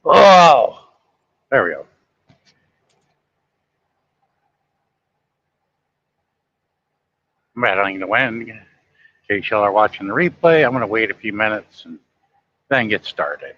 Oh, there we go. I'm battling the wind. In case y'all are watching the replay, I'm going to wait a few minutes and then get started.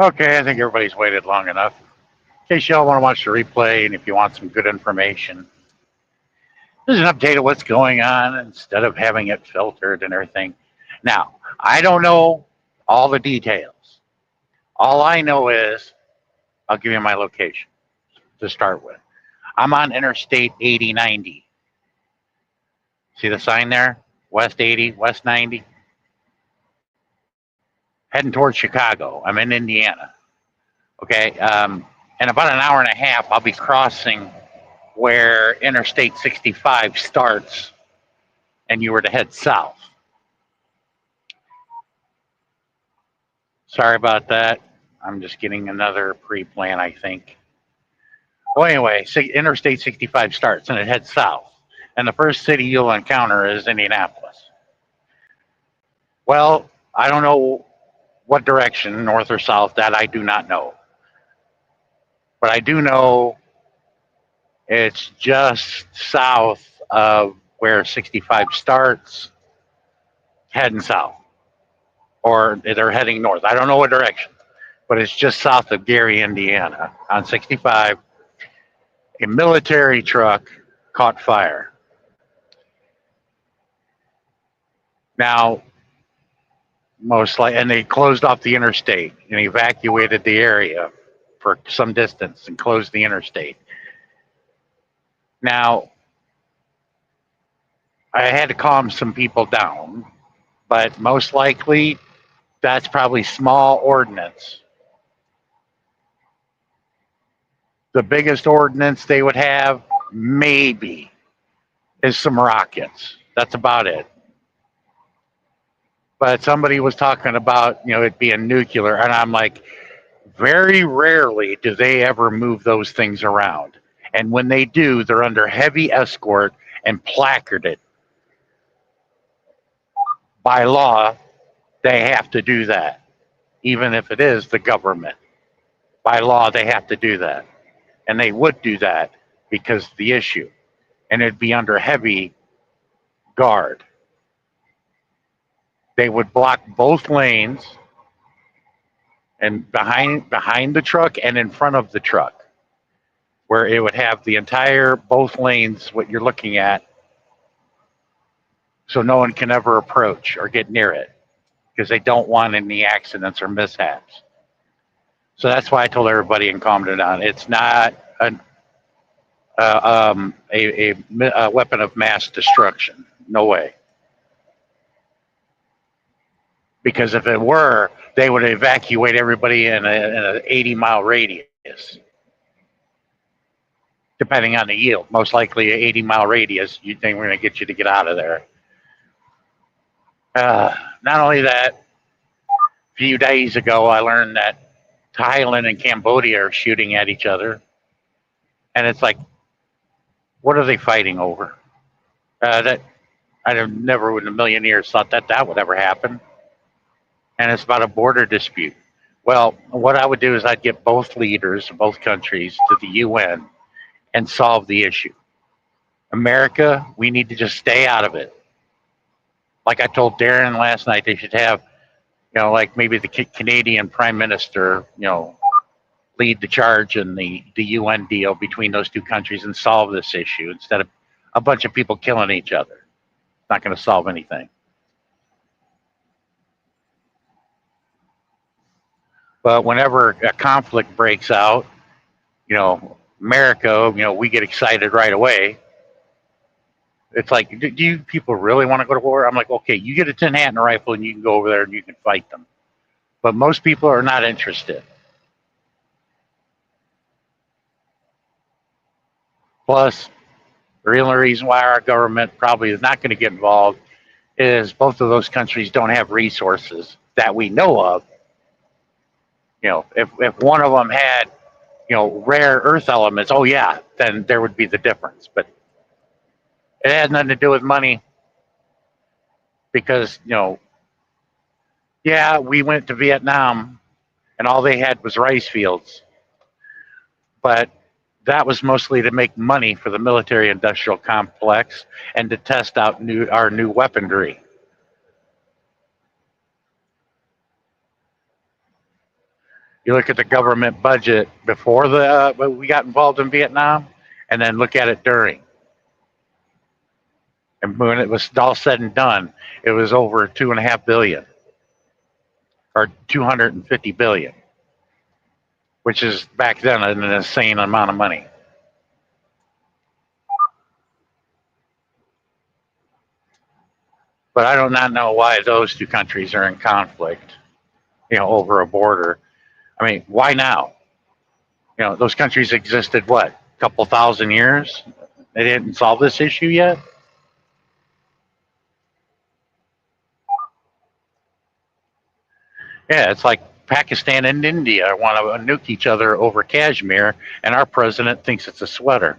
Okay, I think everybody's waited long enough. In case y'all want to watch the replay and if you want some good information, there's an update of what's going on instead of having it filtered and everything. Now, I don't know all the details. All I know is I'll give you my location to start with. I'm on Interstate 8090. See the sign there? West 80, West 90. Heading towards Chicago. I'm in Indiana. Okay. In about an hour and a half, I'll be crossing where Interstate 65 starts and you were to head south. Sorry about that. I'm just getting another pre-plan, I think. Well, anyway, Interstate 65 starts and it heads south. And the first city you'll encounter is Indianapolis. Well, I don't know what direction, north or south, that I do not know. But I do know it's just south of where 65 starts, heading south. Or they're heading north. I don't know what direction, but it's just south of Gary, Indiana. On 65, a military truck caught fire. Now, most likely, and they closed off the interstate and evacuated the area for some distance and closed the interstate. Now, I had to calm some people down, but most likely that's probably small ordnance. The biggest ordnance they would have, maybe, is some rockets. That's about it. But somebody was talking about, it being nuclear, and I'm like, very rarely do they ever move those things around. And when they do, they're under heavy escort and placarded. By law, they have to do that, even if it is the government. By law, they have to do that. And they would do that because of the issue. And it'd be under heavy guard. They would block both lanes and behind the truck and in front of the truck, where it would have the entire both lanes what you're looking at, so no one can ever approach or get near it because they don't want any accidents or mishaps. So that's why I told everybody and calmed it down. It's not a weapon of mass destruction. No way. Because if it were, they would evacuate everybody in an 80-mile radius, depending on the yield. Most likely, an 80-mile radius, you think we're going to get you to get out of there. Not only that, a few days ago, I learned that Thailand and Cambodia are shooting at each other. And it's like, what are they fighting over? That I'd have never in a million years thought that that would ever happen. And it's about a border dispute. Well, what I would do is I'd get both leaders of both countries to the UN and solve the issue. America, we need to just stay out of it. Like I told Darren last night, they should have, like maybe the Canadian Prime Minister, lead the charge in the UN deal between those two countries and solve this issue instead of a bunch of people killing each other. It's not going to solve anything. But whenever a conflict breaks out, America, we get excited right away. It's like, do you people really want to go to war? I'm like, okay, you get a tin hat and a rifle and you can go over there and you can fight them. But most people are not interested. Plus, the real reason why our government probably is not going to get involved is both of those countries don't have resources that we know of. If one of them had, rare earth elements, oh yeah, then there would be the difference. But it has nothing to do with money because, yeah, we went to Vietnam and all they had was rice fields. But that was mostly to make money for the military industrial complex and to test out our new weaponry. You look at the government budget before we got involved in Vietnam, and then look at it during. And when it was all said and done, it was over 2.5 billion or 250 billion, which is back then an insane amount of money. But I do not know why those two countries are in conflict, over a border. I mean, why now? Those countries existed what, a couple thousand years? They didn't solve this issue yet. Yeah, it's like Pakistan and India want to nuke each other over Kashmir, and our president thinks it's a sweater.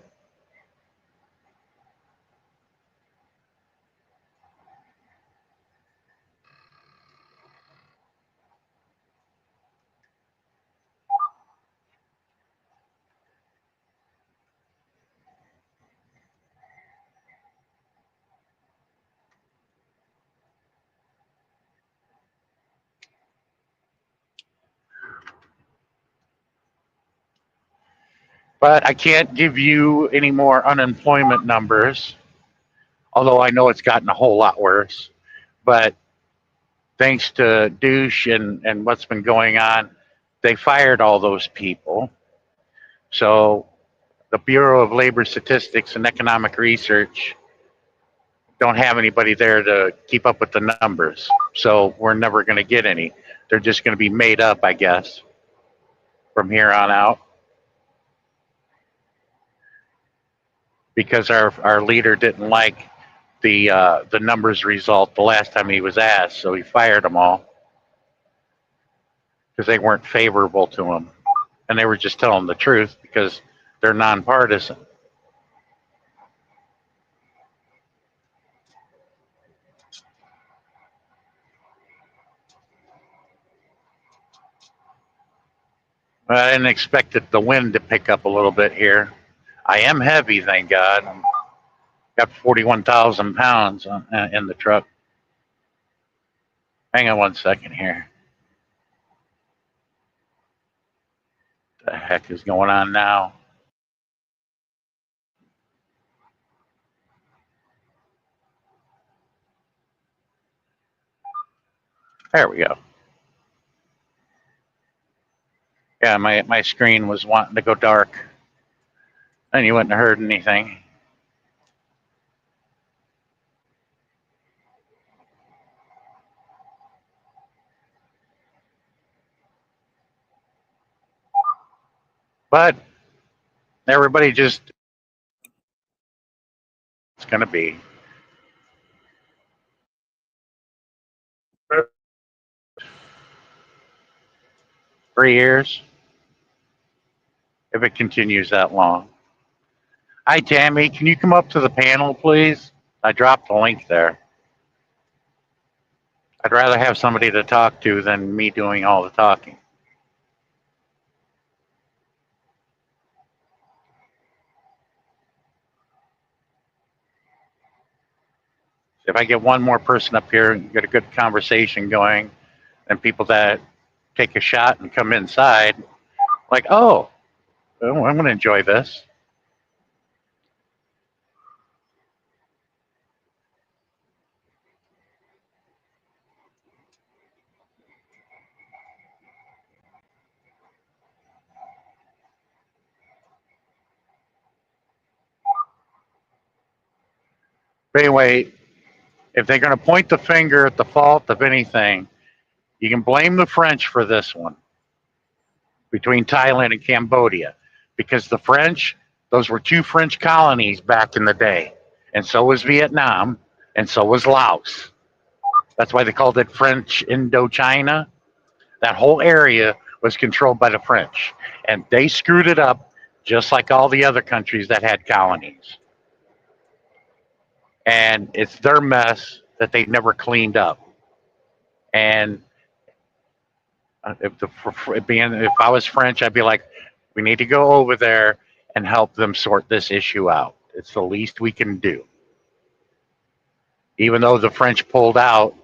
But I can't give you any more unemployment numbers, although I know it's gotten a whole lot worse. But thanks to douche and what's been going on, they fired all those people. So the Bureau of Labor Statistics and Economic Research don't have anybody there to keep up with the numbers. So we're never going to get any. They're just going to be made up, I guess, from here on out. Because our leader didn't like the numbers result the last time he was asked, so he fired them all because they weren't favorable to him, and they were just telling the truth because they're nonpartisan. I didn't expect the wind to pick up a little bit here. I am heavy, thank God. I've got 41,000 pounds in the truck. Hang on one second here. What the heck is going on now? There we go. Yeah, my screen was wanting to go dark, and you wouldn't have heard anything. But everybody just, it's going to be 3 years if it continues that long. Hi, Tammy. Can you come up to the panel, please? I dropped the link there. I'd rather have somebody to talk to than me doing all the talking. If I get one more person up here and get a good conversation going, and people that take a shot and come inside, like, oh, I'm going to enjoy this. But anyway, if they're going to point the finger at the fault of anything, you can blame the French for this one between Thailand and Cambodia, because the French, those were two French colonies back in the day, and so was Vietnam, and so was Laos. That's why they called it French Indochina. That whole area was controlled by the French, and they screwed it up just like all the other countries that had colonies. And it's their mess that they never cleaned up. And if I was French, I'd be like, we need to go over there and help them sort this issue out. It's the least we can do. Even though the French pulled out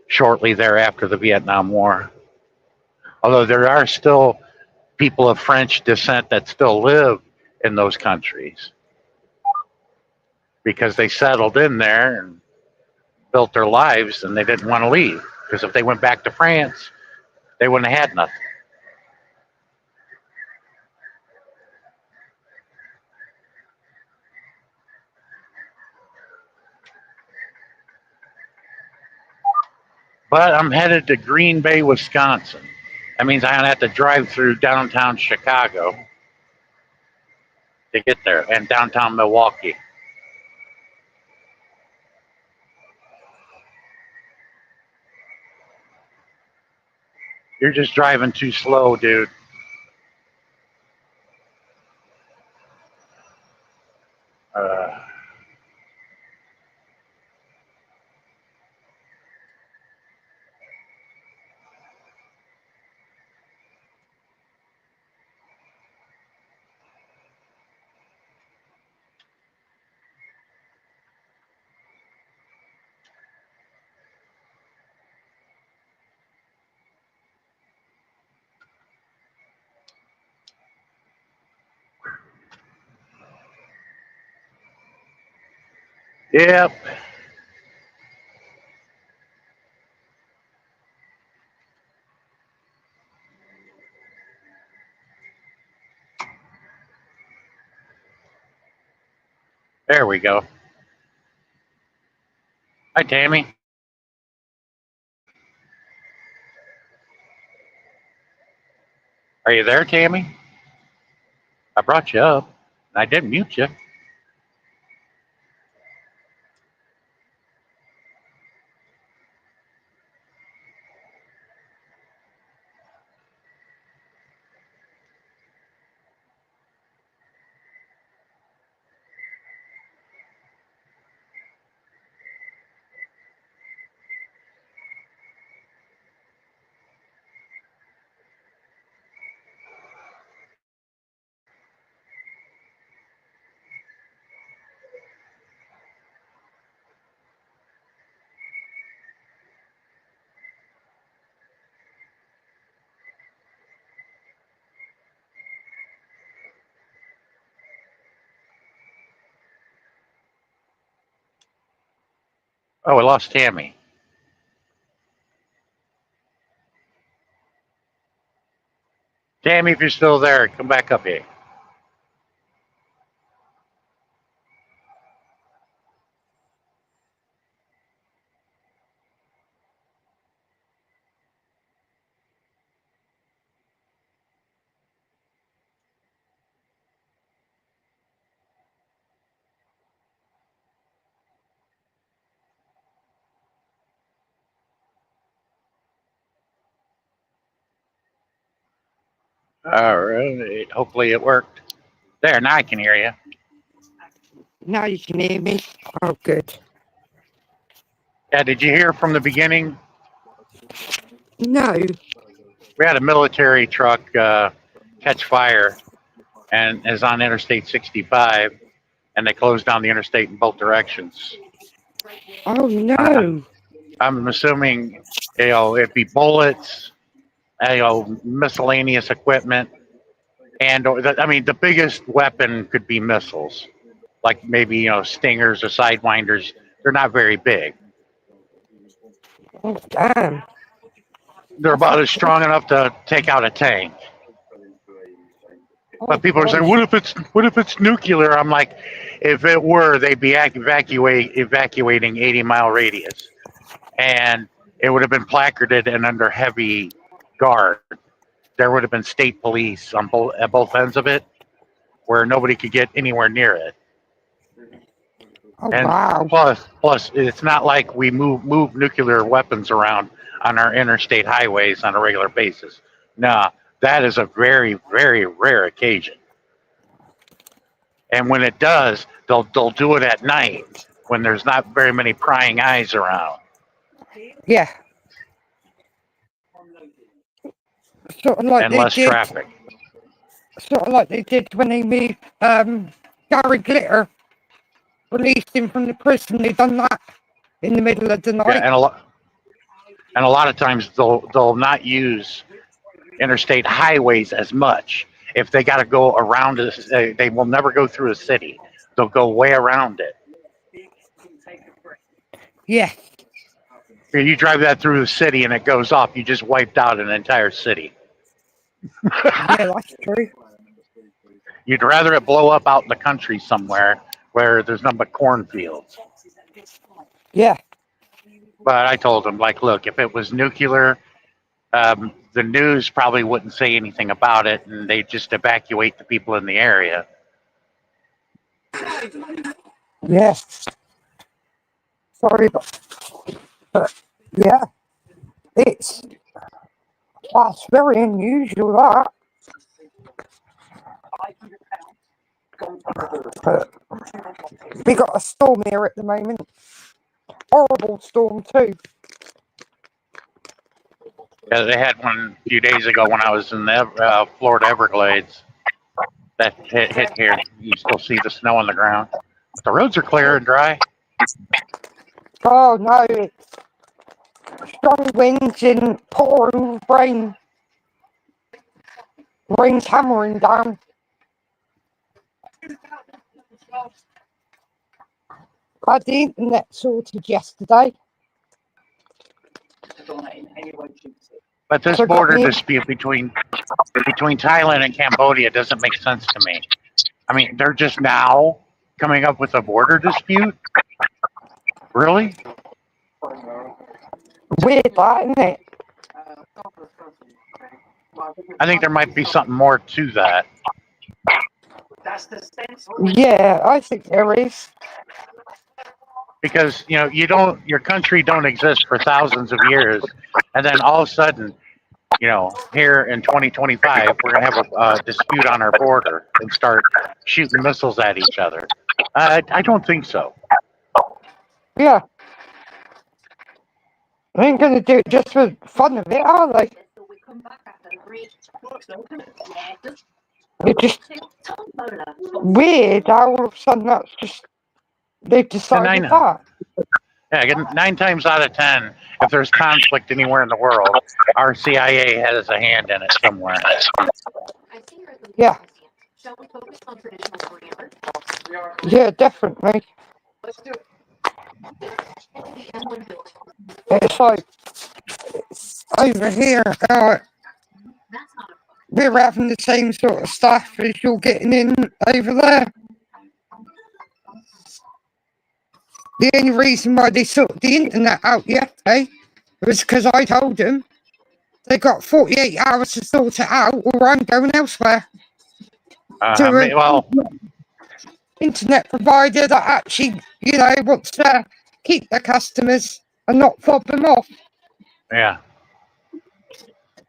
shortly thereafter the Vietnam War. Although there are still people of French descent that still live in those countries because they settled in there and built their lives and they didn't want to leave. Because if they went back to France, they wouldn't have had nothing. But I'm headed to Green Bay, Wisconsin. That means I have to drive through downtown Chicago to get there and downtown Milwaukee. You're just driving too slow, dude. Uh, yep. There we go. Hi, Tammy. Are you there, Tammy? I brought you up. I didn't mute you. Oh, I lost Tammy. Tammy, if you're still there, come back up here. All right. Hopefully it worked. There, now I can hear you. Now you can hear me. Oh, good. Yeah, did you hear from the beginning? No. We had a military truck catch fire and is on Interstate 65, and they closed down the interstate in both directions. Oh, no. I'm assuming, it'd be bullets, miscellaneous equipment, and the biggest weapon could be missiles, like maybe stingers or sidewinders. They're not very big. Oh, damn. They're about as strong enough to take out a tank. Oh, But people are saying, what if it's nuclear? I'm like, if it were, they'd be evacuating 80-mile radius, and it would have been placarded and under heavy guard. There would have been state police on both ends of it, where nobody could get anywhere near it. Oh, And wow. plus, it's not like we move nuclear weapons around on our interstate highways on a regular basis. Nah, that is a very, very rare occasion. And when it does, they'll do it at night when there's not very many prying eyes around. Yeah. Sort of like and less traffic. Sort of like they did when they moved Gary Glitter, released him from the prison. They done that in the middle of the night. Yeah, and a lot of times they'll not use interstate highways as much. If they got to go around, they will never go through a city. They'll go way around it. Yeah. If you drive that through the city and it goes off, you just wiped out an entire city. Yeah, that's true. You'd rather it blow up out in the country somewhere where there's nothing but cornfields. Yeah. But I told them, like, look, if it was nuclear, the news probably wouldn't say anything about it, and they just evacuate the people in the area. Yes. Sorry, but yeah, that's very unusual. That. But we got a storm here at the moment. Horrible storm too. Yeah, they had one a few days ago when I was in the Florida Everglades. That hit here. You still see the snow on the ground. But the roads are clear and dry. Oh no, it's strong winds and pouring rain. Rain's hammering down. I had the internet sorted yesterday. But this border dispute between Thailand and Cambodia doesn't make sense to me. I mean, they're just now coming up with a border dispute? Really? Weird, that, isn't it? I think there might be something more to that. Yeah, I think there is. Because your country don't exist for thousands of years, and then all of a sudden, here in 2025, we're gonna have a dispute on our border and start shooting missiles at each other. I don't think so. Yeah. They ain't gonna do it just for fun of it, are they? It's just weird how all of a sudden that's just they've decided that. Yeah, 9 times out of 10, if there's conflict anywhere in the world, our CIA has a hand in it somewhere. Yeah. Yeah, definitely. It's like it's over here. we're having the same sort of stuff as you're getting in over there. The only reason why they sorted the internet out yesterday was because I told them they got 48 hours to sort it out, or I'm going elsewhere. To an Well, internet provider that actually, wants to keep their customers and not fob them off. yeah.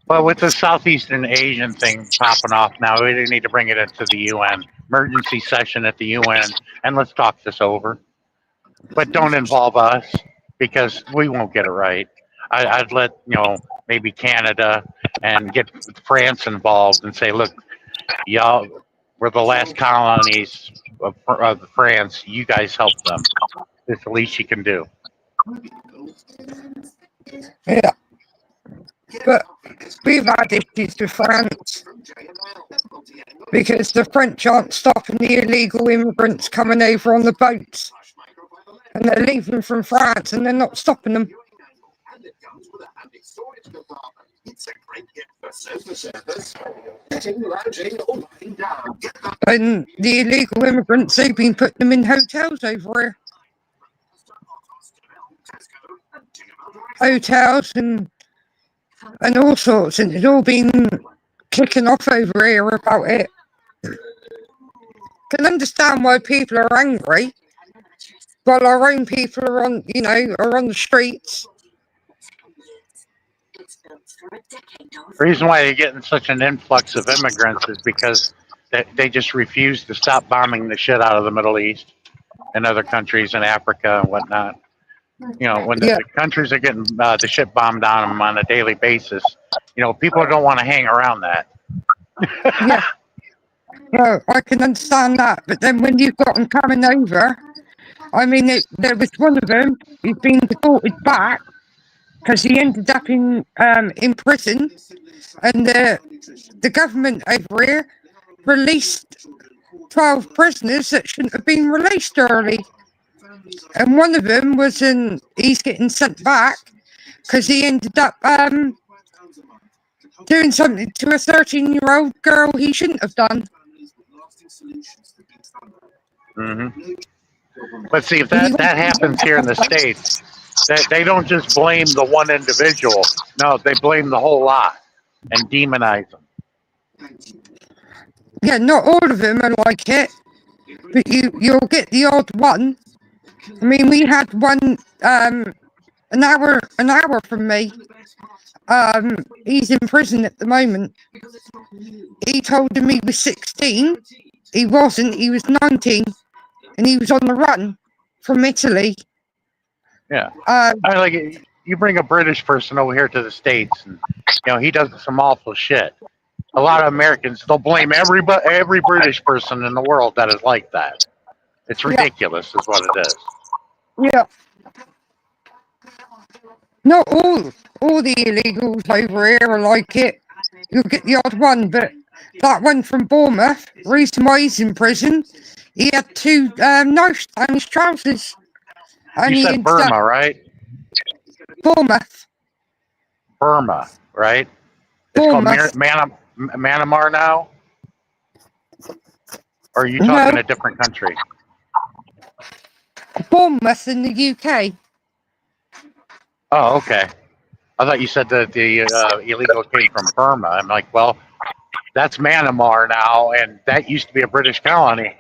Well, with the Southeastern Asian thing popping off now, we need to bring it into the UN. Emergency session at the UN, and let's talk this over. But don't involve us, because we won't get it right. I'd let, maybe Canada and get France involved and say, look, y'all, we're the last colonies of France. You guys help them. It's the least you can do. Yeah. But we've had issues with France because the French aren't stopping the illegal immigrants coming over on the boats, and they're leaving from France and they're not stopping them. And the illegal immigrants, they've been putting them in hotels over here. Hotels and all sorts, and it's all been kicking off over here about it. Can understand why people are angry, while our own people are on, are on the streets. The reason why they're getting such an influx of immigrants is because they just refuse to stop bombing the shit out of the Middle East and other countries in Africa and whatnot. When the countries are getting the shit bombed on them on a daily basis, people don't want to hang around that. Yeah. No, I can understand that. But then when you've got them coming over, I mean, there was one of them who's been deported back because he ended up in prison, and the government over here released 12 prisoners that shouldn't have been released early. And one of them he's getting sent back because he ended up doing something to a 13-year-old girl he shouldn't have done. Mm-hmm. But see, if that happens here in the States, they don't just blame the one individual. No, they blame the whole lot and demonize them. Yeah, not all of them are like it, but you'll get the odd one. I mean, we had one an hour from me. He's in prison at the moment. He told him he was 16. He wasn't. He was 19, and he was on the run from Italy. Yeah. You bring a British person over here to the States, and he does some awful shit. A lot of Americans, they'll blame every British person in the world that is like that. It's ridiculous, is what it is. Yeah. Not all the illegals over here are like it. You'll get the odd one, but that one from Bournemouth, reason why he's in prison, he had 2 knives down his trousers. And you said Burma, right? Bournemouth. Burma, right? It's Bournemouth. called Myanmar now? Or are you talking a different country? Bournemouth in the UK. Oh, okay. I thought you said that the illegal came from Burma. I'm like, well, that's Myanmar now, and that used to be a British colony.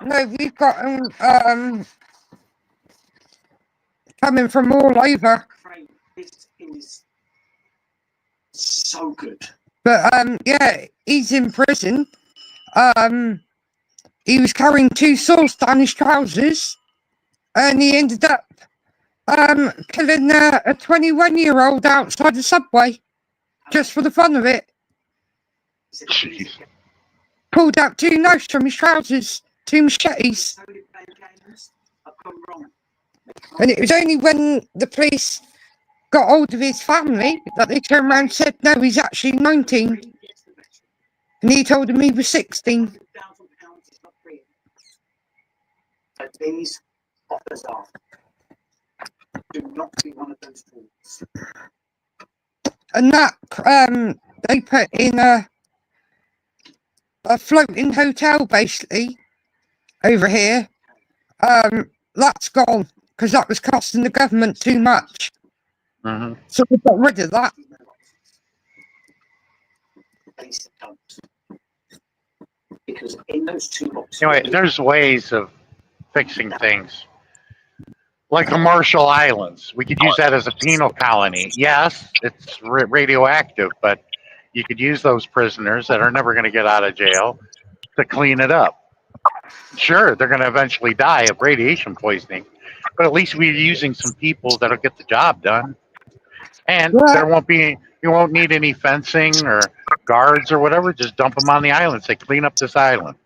No, we've got coming from all over. This is so good. But he's in prison. He was carrying 2 swords down his trousers, and he ended up killing a 21-year-old outside the subway, just for the fun of it. Jeez. Pulled out 2 knives from his trousers, 2 machetes. And it was only when the police got hold of his family that they turned around and said, no, he's actually 19. And he told them he was 16. These offers are. Do not be one of those fools. And that they put in a floating hotel basically over here. That's gone because that was costing the government too much. Hmm. So we got rid of that. Basic dumps. Because in those two boxes. Anyway, there's ways of fixing things. Like the Marshall Islands, we could use that as a penal colony. Yes, it's radioactive, but you could use those prisoners that are never going to get out of jail to clean it up. Sure, they're going to eventually die of radiation poisoning, but at least we're using some people that'll get the job done. And there won't be, you won't need any fencing or guards or whatever. Just dump them on the island. Say, clean up this island.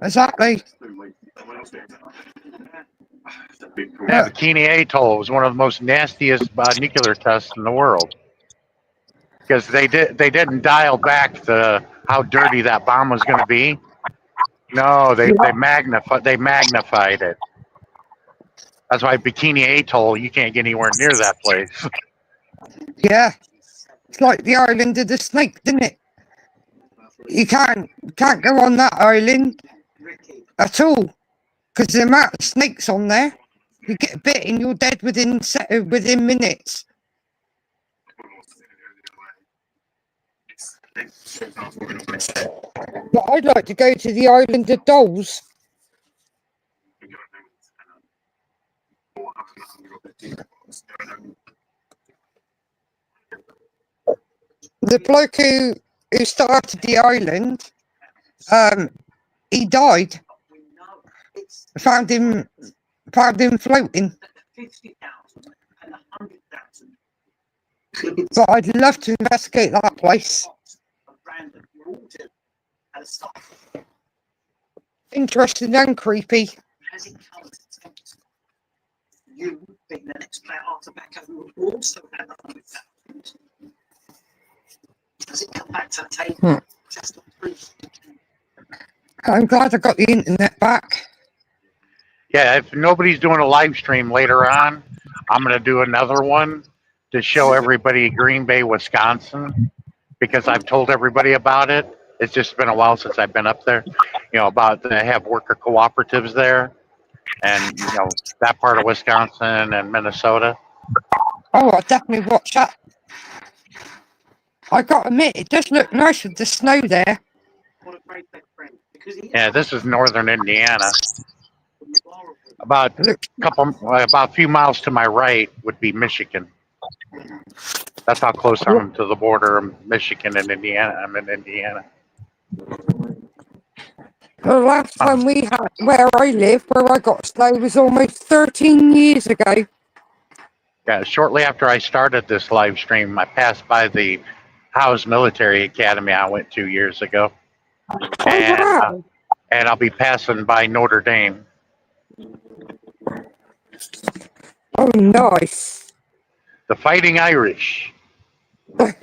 Exactly. Yeah, Bikini Atoll was one of the most nastiest nuclear tests in the world because they didn't dial back how dirty that bomb was going to be. No, they magnified it. That's why Bikini Atoll, you can't get anywhere near that place. Yeah, it's like the island of the snake, didn't it? You can't go on that island at all because the amount of snakes on there. You get bit and you're dead within minutes. But I'd like to go to the island of dolls. The bloke who started the island, he died. Found him floating. 50,000 and 100,000. But I'd love to investigate that place. Interesting and creepy. As it comes, you being the next player after back over will also have 100,000. Does it come back to the table? Just to prove. I'm glad I got the internet back. Yeah, if nobody's doing a live stream later on, I'm going to do another one to show everybody Green Bay, Wisconsin, because I've told everybody about it. It's just been a while since I've been up there. You know, about they have worker cooperatives there, and you know that part of Wisconsin and Minnesota. Oh, I'll definitely watch that. I got to admit, it does look nice with the snow there. What a great big friend. Yeah, this is northern Indiana. About a few miles to my right would be Michigan. That's how close I am to the border of Michigan and Indiana. I'm in Indiana. The last time we had where I live, where I got snow, was almost 13 years ago. Yeah, shortly after I started this live stream, I passed by the House Military Academy I went 2 years ago. And, wow. And I'll be passing by Notre Dame. Oh, nice. The Fighting Irish. And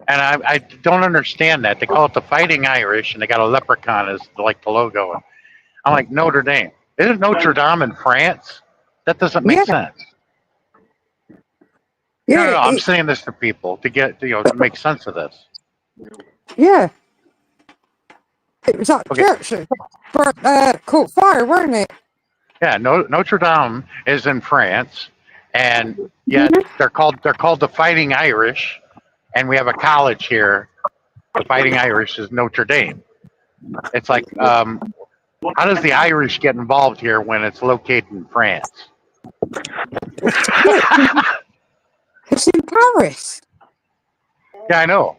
I don't understand that. They call it the Fighting Irish, and they got a leprechaun as like the logo. And I'm like, Notre Dame. Isn't Notre Dame in France? That doesn't make sense. Yeah, No, I'm saying this to people to get to make sense of this. Yeah. It was at church that caught fire, wasn't it? Yeah, Notre Dame is in France, and yet they're called the Fighting Irish, and we have a college here. The Fighting Irish is Notre Dame. It's like, how does the Irish get involved here when it's located in France? It's in Paris. Yeah, I know.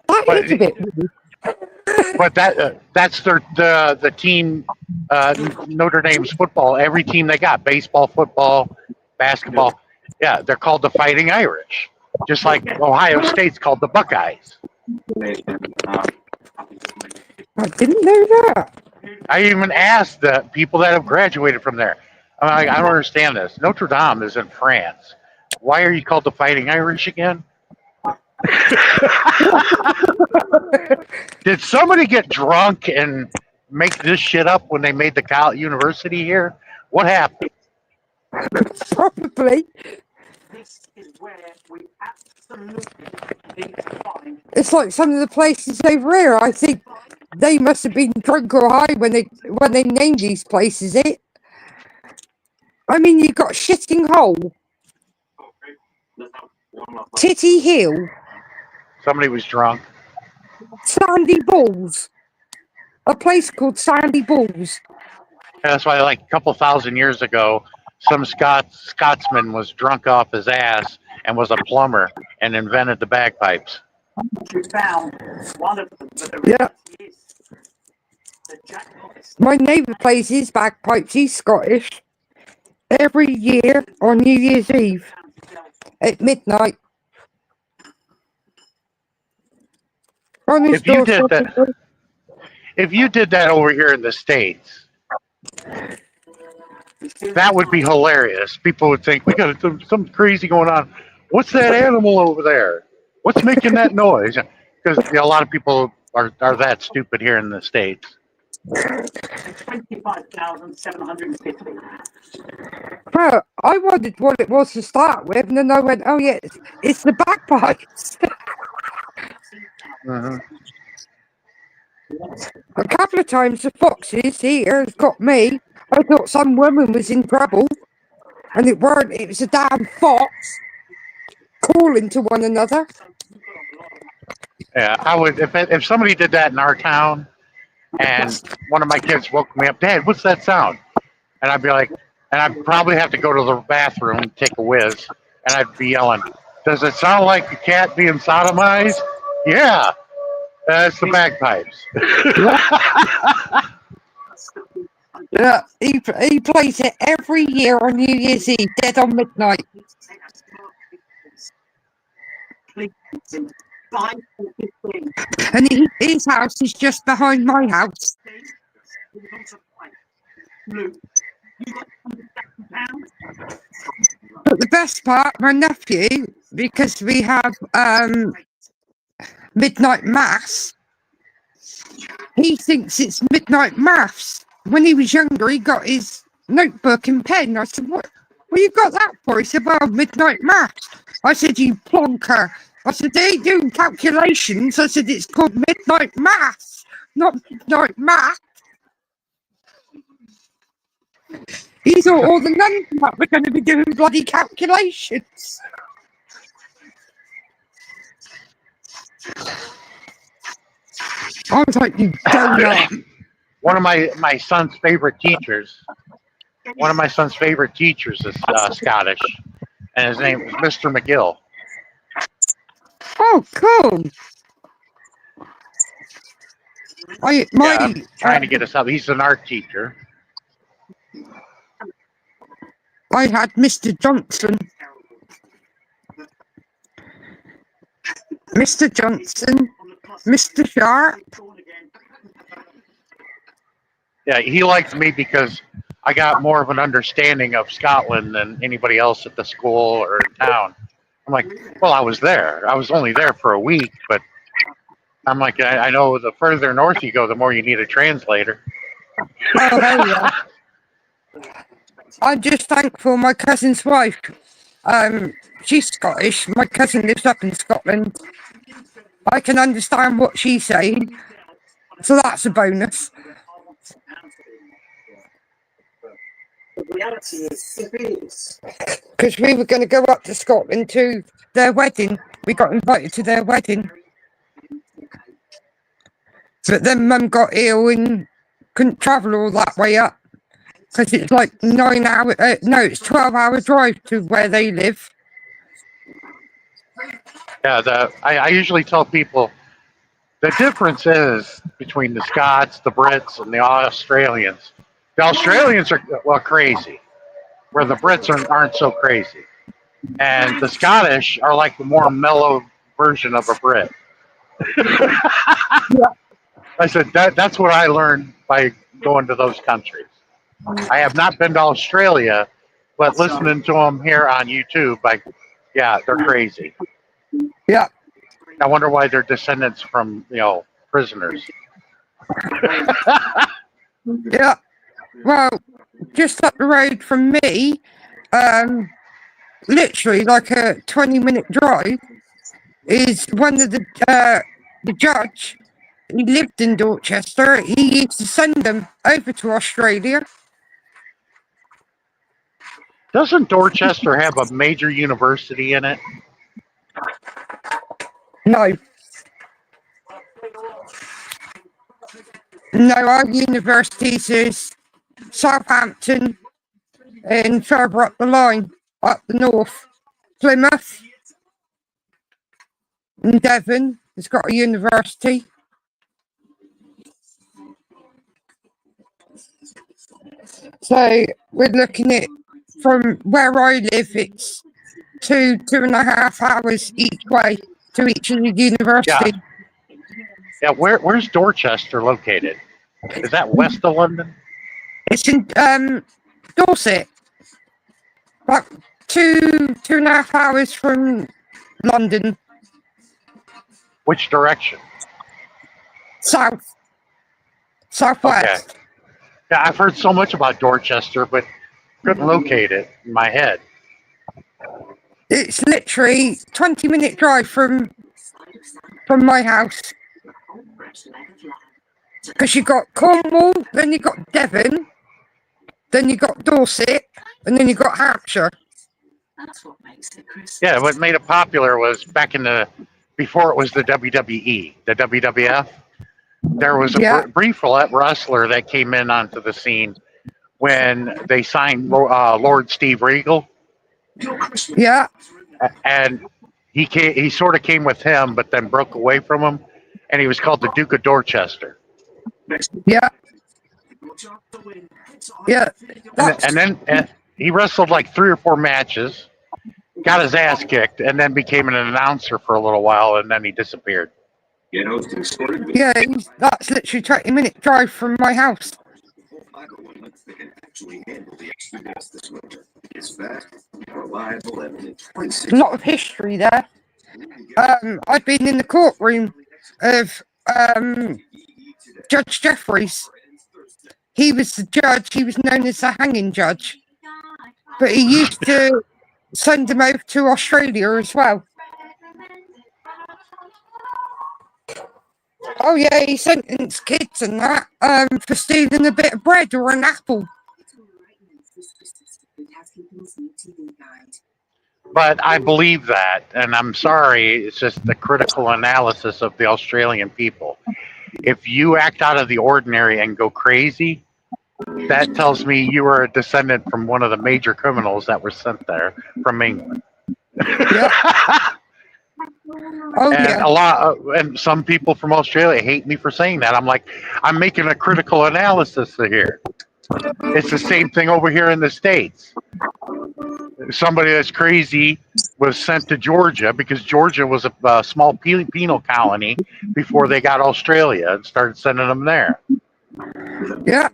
That is a bit weird. But that's the team, Notre Dame's football. Every team they got, baseball, football, basketball. Yeah, they're called the Fighting Irish, just like Ohio State's called the Buckeyes. I didn't know that. I even asked the people that have graduated from there. I'm like, I don't understand this. Notre Dame is in France. Why are you called the Fighting Irish again? Did somebody get drunk and make this shit up when they made the university here? What happened? Probably. This is where we absolutely need to find. It's like some of the places over here. I think they must have been drunk or high when they named these places it. I mean, you got Shitting Hole, Titty Hill, Somebody was drunk. Sandy Balls, a place called Sandy Balls. That's why, like a couple thousand years ago, some Scotsman was drunk off his ass and was a plumber and invented the bagpipes. We found one of them, but the Yeah. reality is that Jack Norris My neighbour plays his bagpipes. He's Scottish. Every year on New Year's Eve at midnight. On his If you did doorstep. that, if you did that over here in the States, that would be hilarious. People would think we got something crazy going on. What's that animal over there? What's making that noise? Because a lot of people are that stupid here in the States. 25,750. Well, I wondered what it was to start with, and then I went, oh yeah, it's the bagpipes. Mhm. A couple of times the foxes here has got me. I thought some woman was in trouble, and it weren't. It was a damn fox calling to one another. Yeah, I would if somebody did that in our town, and one of my kids woke me up, Dad, what's that sound? And I'd be like, and I'd probably have to go to the bathroom and take a whiz, and I'd be yelling, does it sound like a cat being sodomized? Yeah, that's the bagpipes. Yeah, he plays it every year on New Year's Eve, dead on midnight. And his house is just behind my house. But the best part, my nephew, because we have midnight mass, he thinks it's midnight maths. When he was younger, he got his notebook and pen. I said, what you got that for? He said, well, midnight maths. I said, you plonker. I said, they ain't doing calculations. I said, it's called midnight maths, not midnight math. He thought all the nuns were going to be doing bloody calculations. I was like, you donut. One of my son's favorite teachers. One of my son's favorite teachers is Scottish, and his name is Mr. McGill. Oh, cool. I'm trying to get us up. He's an art teacher. I had Mr. Johnson. Mr. Johnson, Mr. Sharp. Yeah, he liked me because I got more of an understanding of Scotland than anybody else at the school or in town. I'm like, well, I was there. I was only there for a week, but I'm like, I know the further north you go, the more you need a translator. Oh, hell yeah. I'm just thankful my cousin's wife. She's Scottish. My cousin lives up in Scotland. I can understand what she's saying, so that's a bonus. The reality is, if it is, Because we were going to go up to Scotland to their wedding. We got invited to their wedding. But then Mum got ill and couldn't travel all that way up. Because it's like 9 hour, it's 12-hour drive to where they live. Yeah, I usually tell people the difference is between the Scots, the Brits, and the Australians. The Australians are crazy, where the Brits aren't so crazy, and the Scottish are like the more mellow version of a Brit. I said that's what I learned by going to those countries. I have not been to Australia, but listening to them here on YouTube, yeah, they're crazy. Yeah. I wonder why they're descendants from, prisoners. Yeah. Well, just up the road from me, literally like a 20-minute drive, is one of the judge. He lived in Dorchester. He used to send them over to Australia. Doesn't Dorchester have a major university in it? No. No, our universities is Southampton and further up the line, up the north. Plymouth and Devon has got a university. So we're looking at, from where I live, it's 2.5 hours each way to each of the university. Yeah, where's Dorchester located? Is that west of London? It's in Dorset. About 2.5 hours from London. Which direction? Southwest. Okay. Yeah, I've heard so much about Dorchester, but couldn't locate it in my head. It's literally 20-minute drive from my house. Because you got Cornwall, then you got Devon, then you got Dorset, and then you got Hampshire. That's what makes it Christmas. Yeah, what made it popular was back in before it was the WWE, the WWF. There was a brief wrestler that came in onto the scene when they signed Lord Steve Regal. Yeah. And he sort of came with him, but then broke away from him, and he was called the Duke of Dorchester. Yeah. Yeah. And then he wrestled like 3 or 4 matches, got his ass kicked, and then became an announcer for a little while, and then he disappeared. Yeah, that's literally 20-minute drive from my house. A lot of history there. I've been in the courtroom of Judge Jeffries. He was the judge. He was known as the hanging judge. But he used to send them over to Australia as well. Oh yeah, he sentenced kids and that for stealing a bit of bread or an apple. But I believe that, and I'm sorry, it's just the critical analysis of the Australian people. If you act out of the ordinary and go crazy, that tells me you are a descendant from one of the major criminals that were sent there from England. Yep. Oh, and and some people from Australia hate me for saying that. I'm like, I'm making a critical analysis here. It's the same thing over here in the States. Somebody that's crazy was sent to Georgia because Georgia was a small penal colony before they got Australia and started sending them there. Yeah.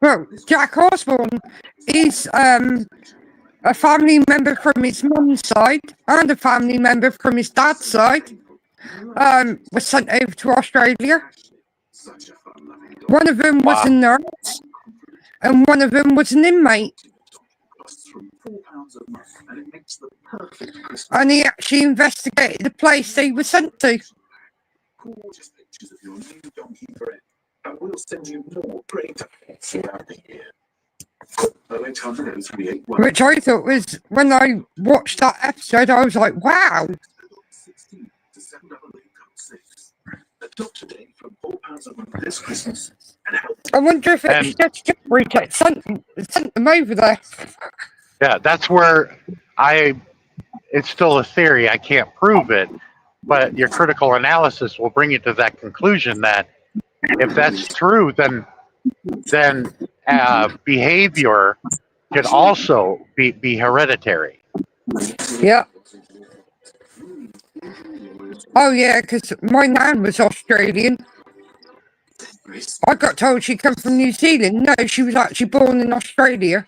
Well, Jack Osborne is a family member from his mum's side and a family member from his dad's side. Was sent over to Australia. One of them was a nurse, and one of them was an inmate. And he actually investigated the place they were sent to. And we'll send you more great throughout the year. Which I thought was, when I watched that episode, I was like, wow. I wonder if it's just Jeffrey that sent them over there. Yeah, that's where it's still a theory. I can't prove it, but your critical analysis will bring you to that conclusion that if that's true, then behavior could also be hereditary. Yeah. Oh yeah, because my nan was Australian. I got told she come from New Zealand. No, she was actually born in Australia.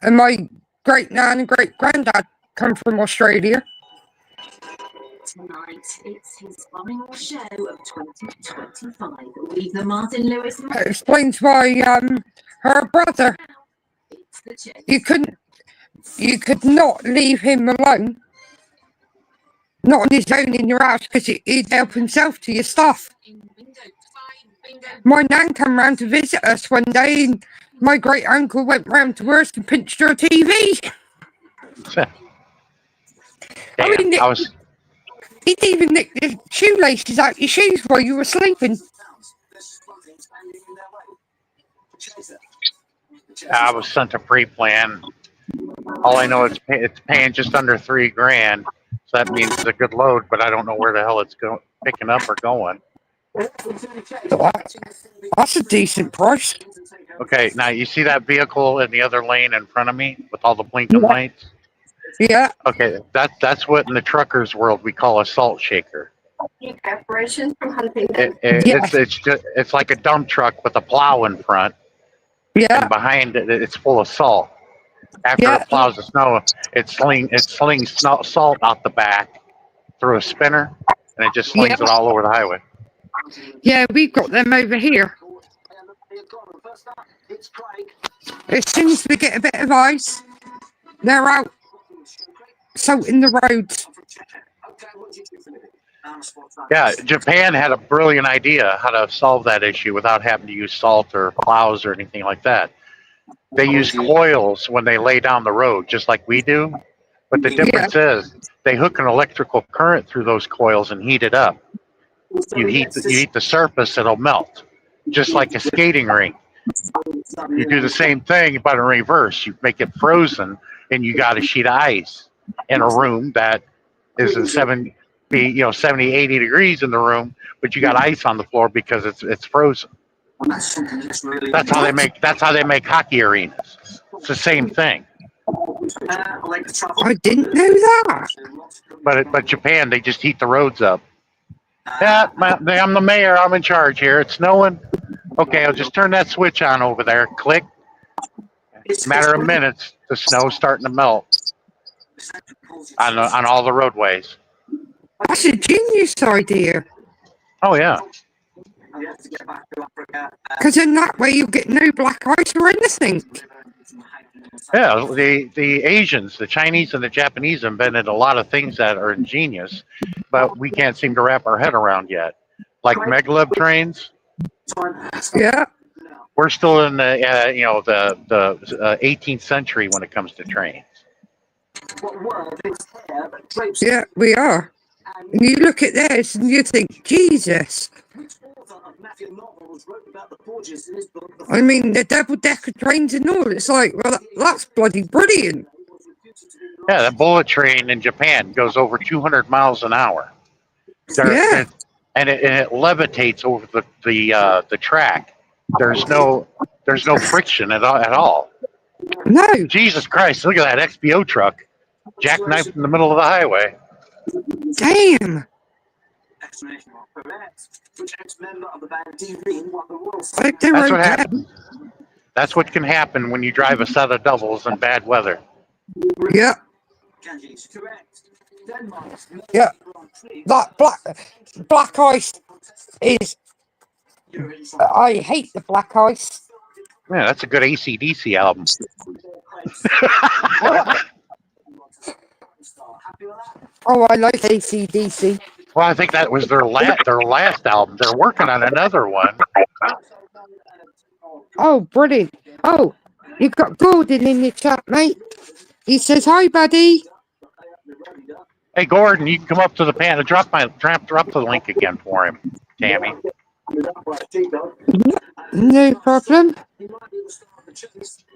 And my great nan and great granddad come from Australia. Tonight, it's his final show of 2025 with the Martin Lewis. That explains why her brother. It's the chase. You could not leave him alone. Not on his own in your house, because he'd help himself to your stuff. In window 5, bingo. My nan came round to visit us one day, and my great uncle went round to hers and pinched her TV. Damn, mean, I was. He'd even nick the shoelaces out your shoes while you were sleeping. I was sent a pre-plan. All I know is it's paying just under $3,000, so that means it's a good load. But I don't know where the hell it's picking up or going. That's a decent price. Okay, now you see that vehicle in the other lane in front of me with all the blinking Yeah. lights? Yeah, Okay, that's what in the truckers world we call a salt shaker. Preparation from Huntington. It's like a dump truck with a plow in front, yeah, and behind it it's full of salt. After Yeah. it plows the snow, it slings salt out the back through a spinner, and it just slings Yeah. it all over the highway. yeah, we've got them over here. As soon as we get a bit of ice, they're out salting the roads. Yeah, Japan had a brilliant idea how to solve that issue without having to use salt or plows or anything like that. They use coils when they lay down the road, just like we do. But the difference is they hook an electrical current through those coils and heat it up. You heat the surface, it'll melt, just like a skating rink. You do the same thing, but in reverse. You make it frozen, and you got a sheet of ice in a room that is in 70, 80 degrees in the room, but you got ice on the floor because it's frozen. That's how they make hockey arenas. It's the same thing. I didn't know that. But Japan, they just heat the roads up. Yeah, I'm the mayor. I'm in charge here. It's snowing. Okay, I'll just turn that switch on over there. Click. It's a matter of minutes, the snow's starting to melt on all the roadways. That's a genius idea. Oh yeah. Because in that way you get no black ice or anything. Yeah, the Asians, the Chinese and the Japanese invented a lot of things that are ingenious, but we can't seem to wrap our head around yet. Like maglev trains. Yeah. We're still in the 18th century when it comes to trains. Yeah, we are. And you look at this and you think, Jesus. I mean, the double-decker trains and all. It's like, well, that's bloody brilliant. Yeah, the bullet train in Japan goes over 200 miles an hour. Yeah. And it levitates over the track. There's no friction at all. No. Jesus Christ! Look at that XPO truck, jackknifed in the middle of the highway. Damn. Like they That's were what happens. That's what can happen when you drive a set of doubles in bad weather. Yeah. Yeah. That black ice is. I hate the black ice. Yeah, that's a good AC/DC album. Oh, I like AC/DC. Well, I think that was their last album. They're working on another one. Oh, brilliant. Oh, you've got Gordon in your chat, mate. He says, hi, buddy. Hey, Gordon, you can come up to the panel. Drop the link again for him, Tammy. No problem.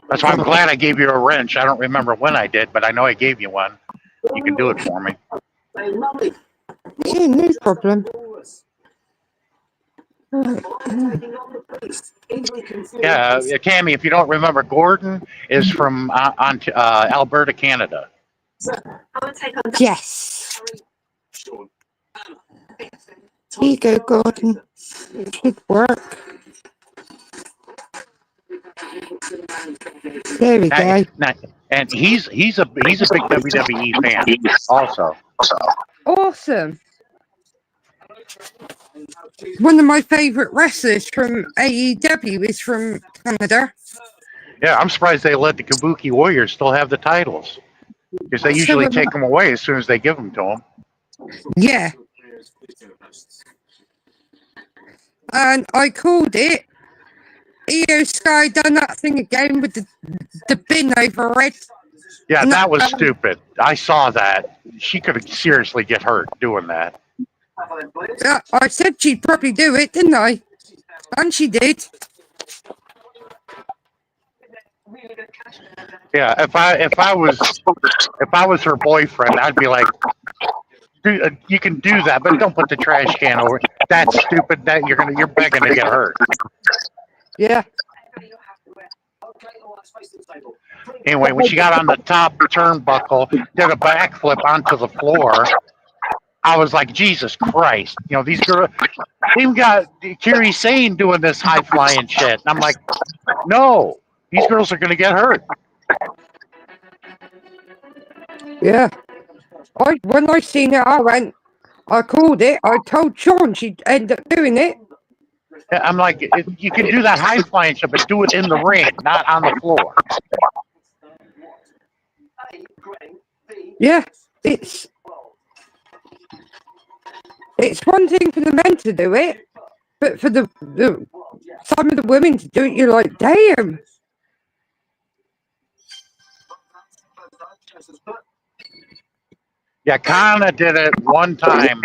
That's why I'm glad I gave you a wrench. I don't remember when I did, but I know I gave you one. You can do it for me. Yeah, no problem. Yeah, Tammy, if you don't remember, Gordon is from Alberta, Canada. Yes. Here you go, Gordon. Should work. There we go. And he's a big WWE fan also. Awesome. One of my favourite wrestlers from AEW is from Canada. Yeah, I'm surprised they let the Kabuki Warriors still have the titles. Because they usually take them away as soon as they give them to them. Yeah. And I called it. Io Sky done that thing again with the bin over Red. Yeah, No, that was stupid. I saw that. She could seriously get hurt doing that. I said she'd probably do it, didn't I? And she did. Yeah, if I was her boyfriend, I'd be like, you can do that, but don't put the trash can over. That's stupid. That you're begging to get hurt. Yeah. Anyway, when she got on the top turnbuckle, did a backflip onto the floor, I was like, Jesus Christ! You know, these girls. Even got Kairi Sane doing this high flying shit, and I'm like, no, these girls are gonna get hurt. Yeah. When I seen it, I called it. I told Sean she'd end up doing it. I'm like, you can do that high flying shit, but do it in the ring, not on the floor. Yeah, it's one thing for the men to do it, but for the some of the women to do it, you're like, damn. Yeah, Kana did it one time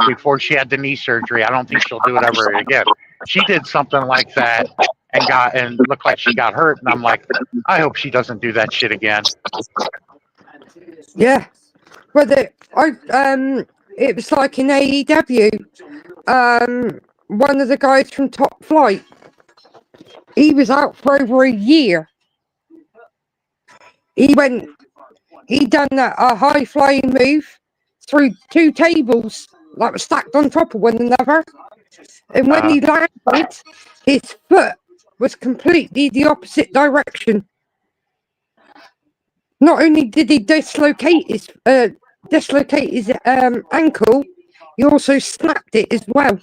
before she had the knee surgery. I don't think she'll do it ever again. She did something like that and looked like she got hurt, and I'm like, I hope she doesn't do that shit again. Yeah, well, it was like in AEW. One of the guys from Top Flight, he was out for over a year. He done a high flying move through 2 tables that were stacked on top of one another. And when he landed, his foot was completely the opposite direction. Not only did he dislocate his ankle, he also snapped it as well.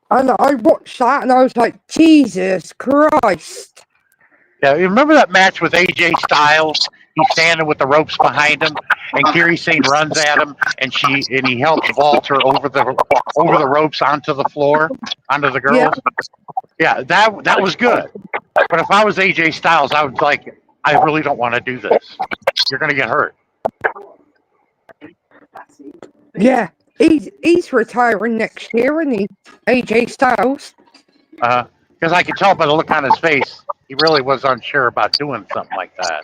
And I watched that and I was like, Jesus Christ. Yeah, you remember that match with AJ Styles? He's standing with the ropes behind him, and Kairi Sane runs at him, and he helps vault her over the ropes onto the floor, onto the girls. Yeah, that was good. But if I was AJ Styles, I was like, I really don't want to do this. You're gonna get hurt. Yeah, he's retiring next year, isn't he? AJ Styles. Because I could tell by the look on his face, he really was unsure about doing something like that.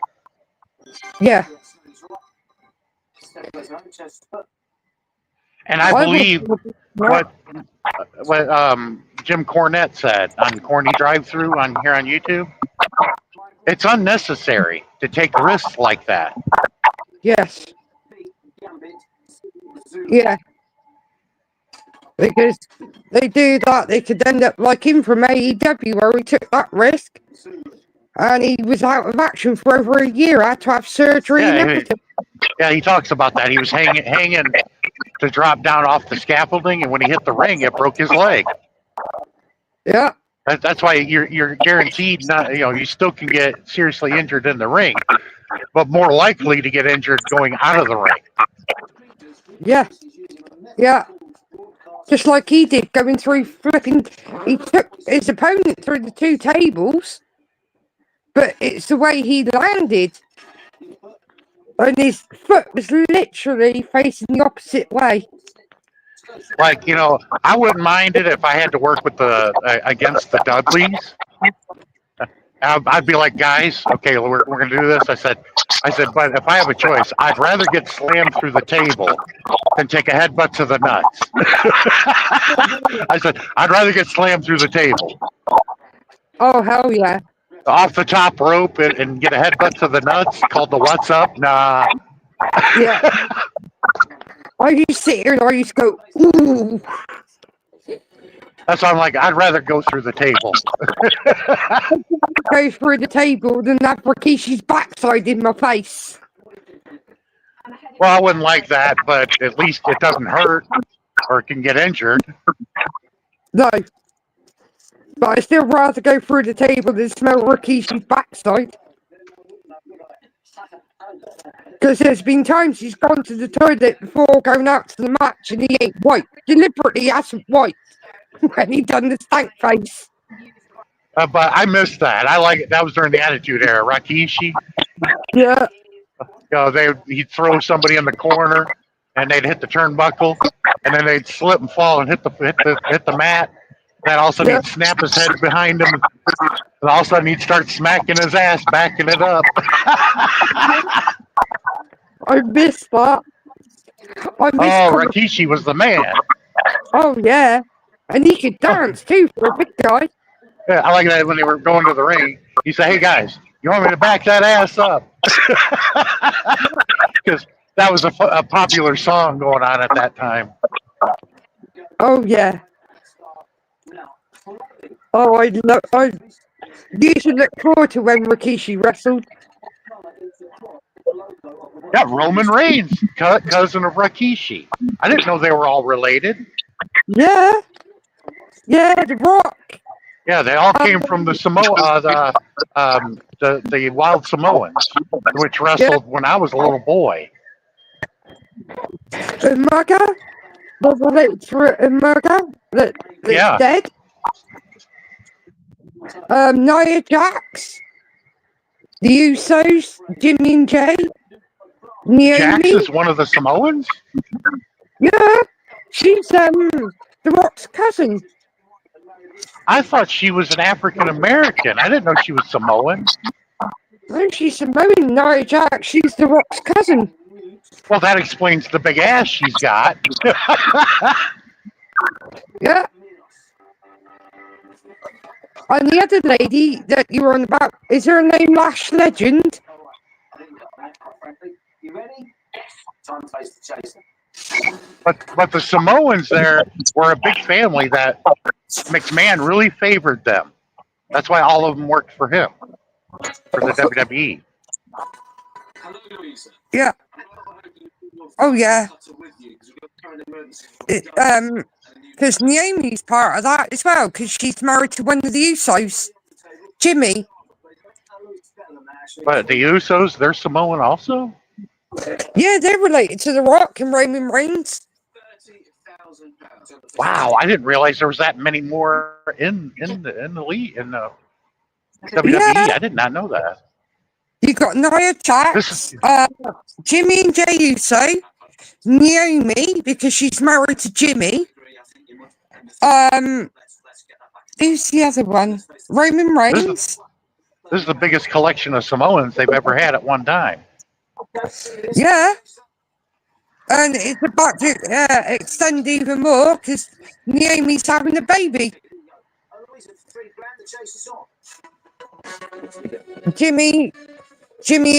Yeah. And I believe what Jim Cornette said on Corny Drive-Thru here on YouTube. It's unnecessary to take risks like that. Yes. Yeah. Because they do that, they could end up like him from AEW, where he took that risk and he was out of action for over a year. Had to have surgery and everything. Yeah, he talks about that. He was hanging to drop down off the scaffolding, and when he hit the ring, it broke his leg. Yeah. That's why you're guaranteed not. You still can get seriously injured in the ring, but more likely to get injured going out of the ring. Yeah. Yeah. Just like he did, going through flipping. He took his opponent through the 2 tables, but it's the way he landed. And his foot was literally facing the opposite way. Like, I wouldn't mind it if I had to work with against the Dudleys. I'd be like, guys, okay, we're going to do this. I said, but if I have a choice, I'd rather get slammed through the table than take a headbutt to the nuts. I said, I'd rather get slammed through the table. Oh, hell yeah. Off the top rope and get a headbutt to the nuts called the what's up? Nah. Yeah. I used to sit here and I used to go, ooh. That's why I'm like, I'd rather go through the table. Go through the table than have Rikishi's backside in my face. Well, I wouldn't like that, but at least it doesn't hurt or can get injured. No. But I'd still rather go through the table than smell Rikishi's backside. Because there's been times he's gone to the toilet before going out to the match and he ain't wiped. Deliberately hasn't wiped when he done the stank face. But I missed that. I like it. That was during the Attitude Era. Rikishi, Yeah. he'd throw somebody in the corner and they'd hit the turnbuckle and then they'd slip and fall and hit the mat. Then all of a sudden he'd snap his head behind him, and all of a sudden he'd start smacking his ass, backing it up. I missed that. I missed Rikishi was the man. Oh, yeah. And he could dance too for a big guy. Yeah, I like that when they were going to the ring. He said, "Hey guys, you want me to back that ass up?" Because that was a popular song going on at that time. Oh, yeah. Oh, I used to look forward to when Rikishi wrestled. Yeah, Roman Reigns, cousin of Rikishi. I didn't know they were all related. Yeah. Yeah, The Rock. Yeah, they all came from the the Wild Samoans, which wrestled when I was a little boy. Umaga? Was it for Umaga? That's Yeah. dead? Nia Jax? The Usos? Jimmy and Jay? Jax Naomi? is one of the Samoans? Yeah. She's The Rock's cousin. I thought she was an African American. I didn't know she was Samoan. No, she's Samoan. Nia Jax, she's The Rock's cousin. Well, that explains the big ass she's got. Yeah. And the other lady that you were on about, is her name Lash Legend? You ready? Time to face the chaser. But the Samoans there were a big family that McMahon really favored them. That's why all of them worked for him, for the WWE. Hello, Louisa. Yeah. Oh, yeah. Because Naomi's part of that as well, because she's married to one of the Usos, Jimmy. But the Usos, they're Samoan also? Yeah, they're related to The Rock and Roman Reigns. Wow, I didn't realize there was that many more in the league in the WWE. Yeah. I did not know that. You got Nia Jax, Jimmy and Jey Uso, Naomi because she's married to Jimmy. Who's the other one? Roman Reigns. This is the biggest collection of Samoans they've ever had at one time. Yeah. And it's about to extend even more because Naomi's having a baby. Jimmy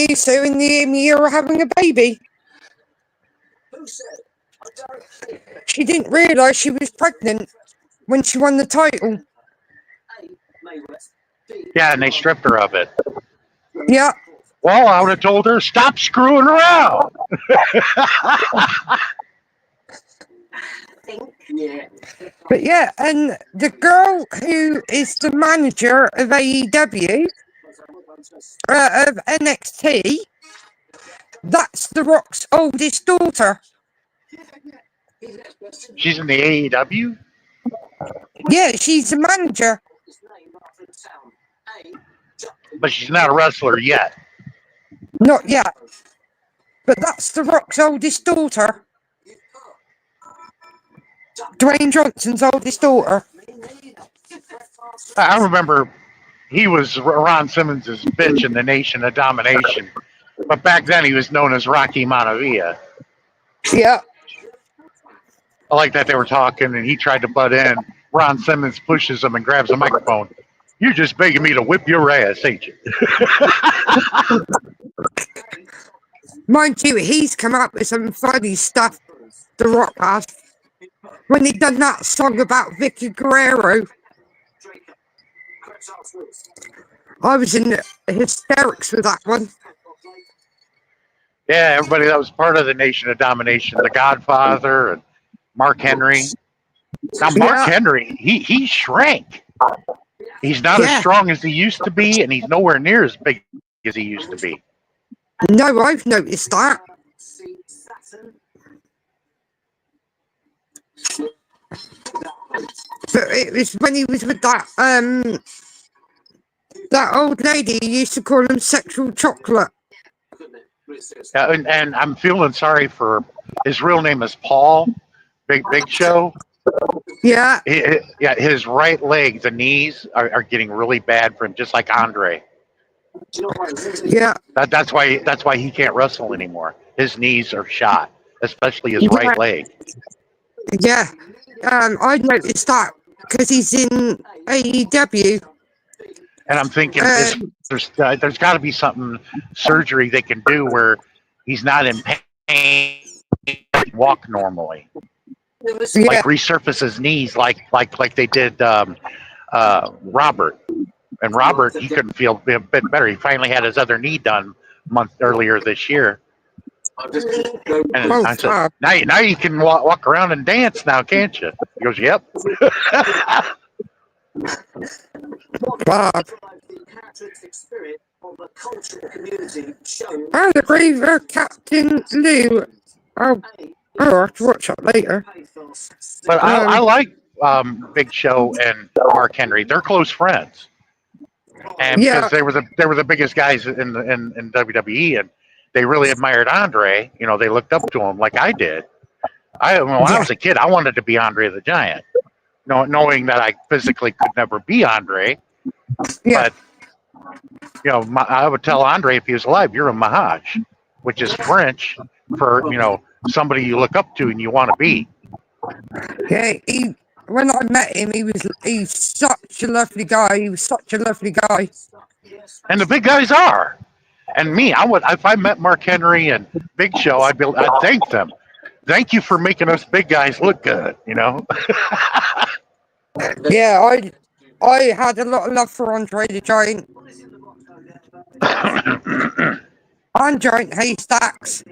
Uso and Naomi are having a baby. She didn't realise she was pregnant when she won the title. Yeah, and they stripped her of it. Yeah. Well, I would have told her, stop screwing around. But yeah, and the girl who is the manager of AEW, of NXT, that's The Rock's oldest daughter. She's in the AEW? Yeah, she's the manager. But she's not a wrestler yet. Not yet. But that's The Rock's oldest daughter. Dwayne Johnson's oldest daughter. I remember he was Ron Simmons' bitch in the Nation of Domination. But back then he was known as Rocky Maivia. Yeah. I like that they were talking and he tried to butt in. Ron Simmons pushes him and grabs the microphone. You're just begging me to whip your ass, ain't you? Mind you, he's come up with some funny stuff, The Rock has. When he done that song about Vicky Guerrero, I was in hysterics with that one. Yeah, everybody that was part of the Nation of Domination, The Godfather and Mark Henry. Now, Mark Yeah. Henry, he shrank. He's not as Yeah. strong as he used to be, and he's nowhere near as big as he used to be. No, I've noticed that. See Saturn. But it was when he was with that old lady who used to call him sexual chocolate. And I'm feeling sorry for his real name is Paul Big Show. Yeah. Yeah, his right leg, the knees are getting really bad for him, just like Andre. Yeah. That's why he can't wrestle anymore. His knees are shot, especially his right leg. Yeah. I noticed that because he's in AEW. And I'm thinking there's got to be something surgery they can do where he's not in pain, walk normally, like resurface his knees, like they did Robert. And Robert, he couldn't feel a bit better. He finally had his other knee done a month earlier this year. And I said, now you can walk around and dance now, can't you? He goes, yep. Bob. I agree with Captain Lou. I'll have to watch that later. But I like Big Show and Mark Henry. They're close friends. And because they were the biggest guys in WWE, and they really admired Andre. You know, they looked up to him like I did. When I was a kid, I wanted to be Andre the Giant, knowing that I physically could never be Andre. Yeah. But I would tell Andre if he was alive, "You're a Mahaj," which is French for somebody you look up to and you want to be. Yeah. When I met him, he's such a lovely guy. He was such a lovely guy. And the big guys are. And me, if I met Mark Henry and Big Show, I'd thank them. Thank you for making us big guys look good. Yeah, I had a lot of love for Andre the Giant. And Giant Haystacks.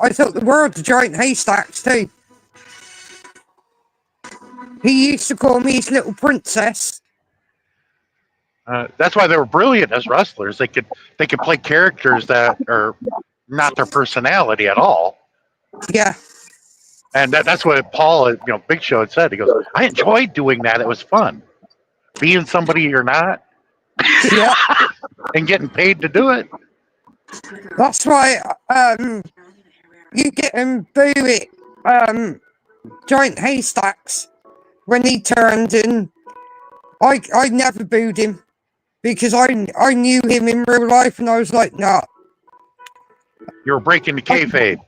I thought the world of Giant Haystacks too. He used to call me his little princess. That's why they were brilliant as wrestlers. They could play characters that are not their personality at all. Yeah. And that's what Paul, Big Show had said. He goes, I enjoyed doing that. It was fun. Being somebody you're not. Yeah. And getting paid to do it. That's why you get him boo it Giant Haystacks when he turned, and I never booed him because I knew him in real life, and I was like, nah. You were breaking the kayfabe.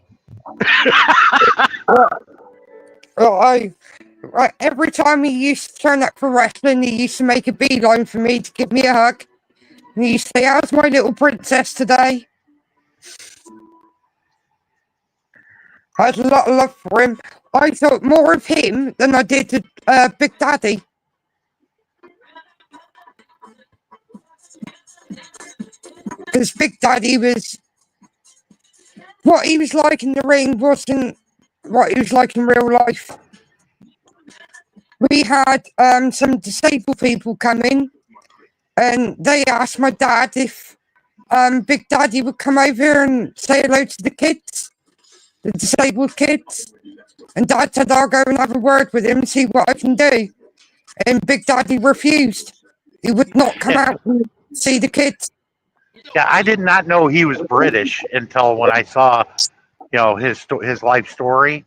Every time he used to turn up for wrestling, he used to make a beeline for me to give me a hug. And he used to say, how's my little princess today? I had a lot of love for him. I thought more of him than I did to Big Daddy. Because Big Daddy was... What he was like in the ring wasn't what he was like in real life. We had some disabled people come in, and they asked my dad if Big Daddy would come over and say hello to the kids, the disabled kids. And Dad said, I'll go and have a word with him and see what I can do. And Big Daddy refused. He would not come out and see the kids. Yeah, I did not know he was British until when I saw, his life story.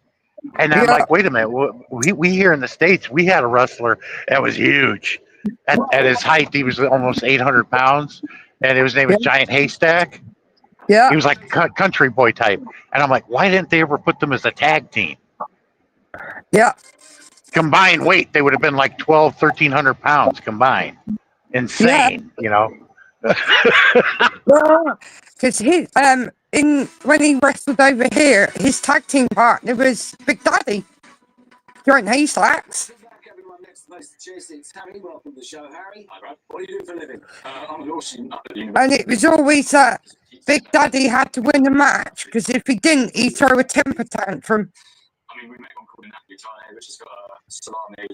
And I'm like, wait a minute. We here in the States, we had a wrestler that was huge. At his height, he was almost 800 pounds. And his name was Giant Haystack. Yeah. He was like a country boy type. And I'm like, why didn't they ever put them as a tag team? Yeah. Combined weight, they would have been like 1,300 pounds combined. Insane, Because when he wrestled over here, his tag team partner was Big Daddy, Giant Haystacks. Harry, welcome to the show, Harry. Hi, Brad. What do you do for a living? I'm a law student up at the And it was always that Big Daddy had to win the match because if he didn't, he'd throw a temper tantrum. I mean, we met one called Napoli China, which has got salami,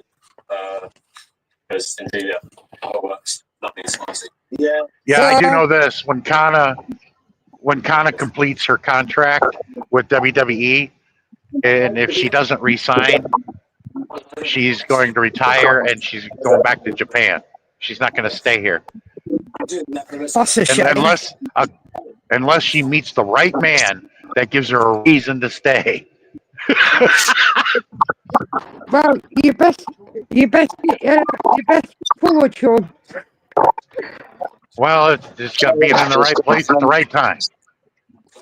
quesadilla, all works. Nothing spicy. Yeah. Yeah, I do know this. When Kana completes her contract with WWE, and if she doesn't resign, she's going to retire and she's going back to Japan. She's not going to stay here That's a shame. unless she meets the right man that gives her a reason to stay. Well, you best forward, Sean. Well, it's just got being in the right place at the right time.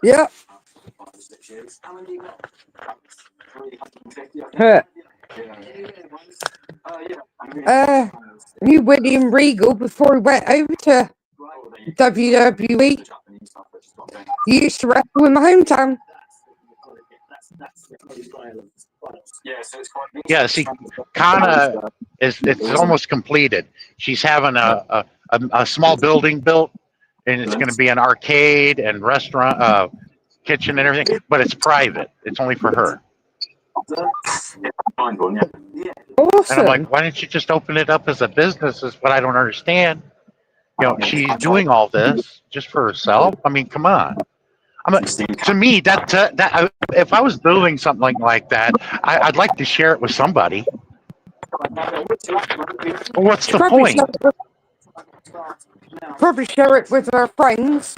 Yeah. Knew William Regal before he went over to WWE. He used to wrestle in my hometown. Yeah, see, Kana it's almost completed. She's having a small building built, and it's going to be an arcade and restaurant, kitchen and everything, but it's private. It's only for her. And Awesome. I'm like, why don't you just open it up as a business? Is what I don't understand. You know, she's doing all this just for herself. I mean, come on. To me, that if I was building something like that, I'd like to share it with somebody. Well, what's the point? Probably share it with our friends.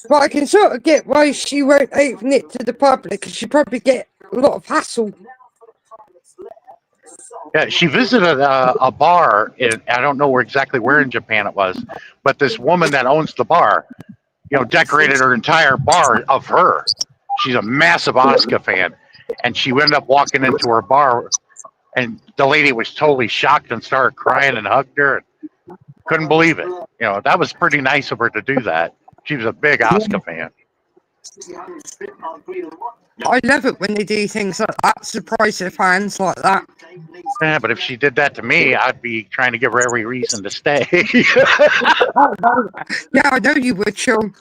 But I can sort of get why she won't open it to the public, because she probably get a lot of hassle. Yeah, she visited a bar I don't know exactly where in Japan it was, but this woman that owns the bar, decorated her entire bar of her. She's a massive Asuka fan, and she ended up walking into her bar, and the lady was totally shocked and started crying and hugged her. And couldn't believe it. That was pretty nice of her to do that. She was a big Asuka fan. I love it when they do things like that, surprise their fans like that. Yeah, but if she did that to me, I'd be trying to give her every reason to stay. Yeah, I know you would, Sean.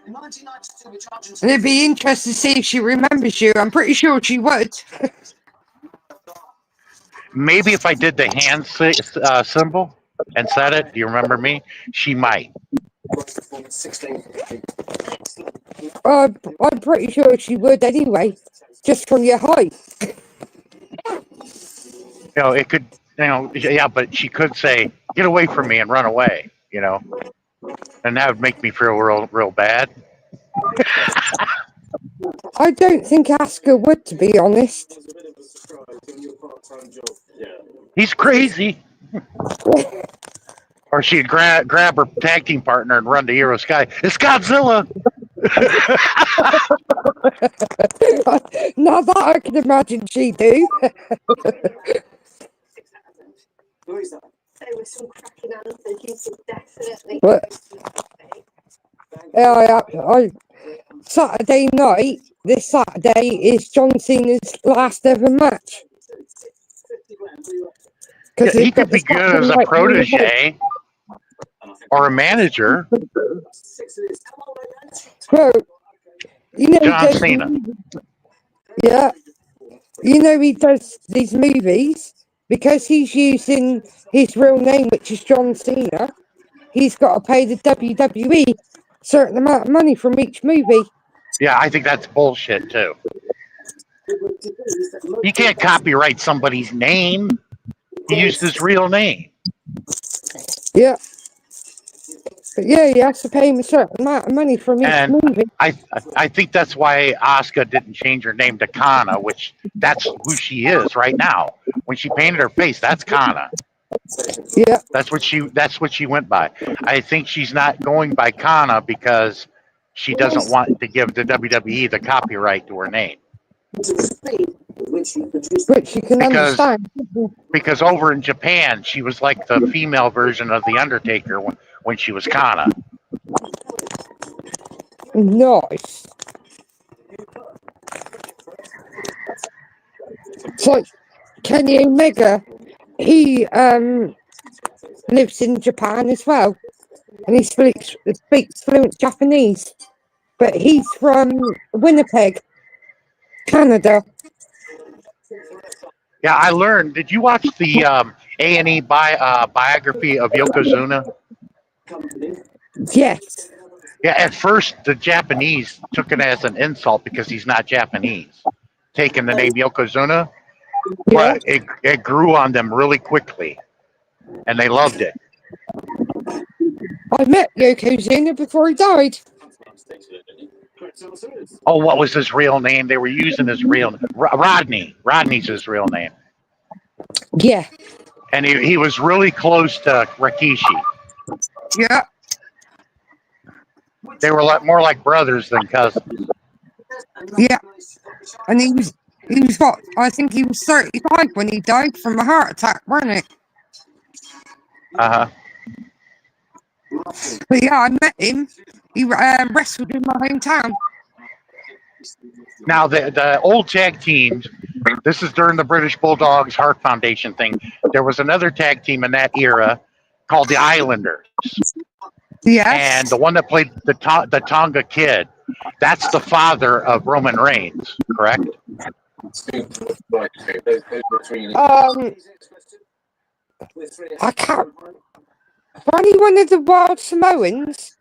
And it'd be interesting to see if she remembers you. I'm pretty sure she would. Maybe if I did the hand symbol and said it, do you remember me? She might. I'm pretty sure she would anyway, just from your height. It could, yeah, but she could say, "Get away from me," and run away, and that would make me feel real bad. I don't think Asuka would, to be honest. He's crazy. Or she'd grab her tag team partner and run to Hero Sky. It's Godzilla. Now that I can imagine she do. There was some cracking answers. You should definitely. But, Saturday night, this Saturday, is John Cena's last ever match. Yeah, he could be good as a protege or a manager. Well, John Cena. Yeah. He does these movies because he's using his real name, which is John Cena. He's got to pay the WWE a certain amount of money from each movie. Yeah, I think that's bullshit too. You can't copyright somebody's name. He used his real name. Yeah. But yeah, you have to pay him a certain amount of money from each movie. I think that's why Asuka didn't change her name to Kana, which that's who she is right now. When she painted her face, that's Kana. Yeah. That's what she went by. I think she's not going by Kana because she doesn't want to give the WWE the copyright to her name. Which you can understand. Because over in Japan, she was like the female version of The Undertaker when she was Kana. Nice. It's like Kenny Omega. He lives in Japan as well, and he speaks fluent Japanese. But he's from Winnipeg, Canada. Yeah, I learned. Did you watch the A&E biography of Yokozuna? Yes. Yeah, at first the Japanese took it as an insult because he's not Japanese, taking the name Yokozuna. Yeah. But it grew on them really quickly, and they loved it. I met Yokozuna before he died. Oh, what was his real name? They were using his real Rodney. Rodney's his real name, Yeah. and he was really close to Rikishi. Yeah. They were more like brothers than cousins. Yeah. And he was what? I think he was 35 when he died from a heart attack, wasn't it? Uh huh. But yeah, I met him. He wrestled in my hometown. Now the old tag teams. This is during the British Bulldogs Heart Foundation thing. There was another tag team in that era called the Islanders. Yes. And the one that played the Tonga Kid, that's the father of Roman Reigns, correct? I can't. Only one of the Wild Samoans,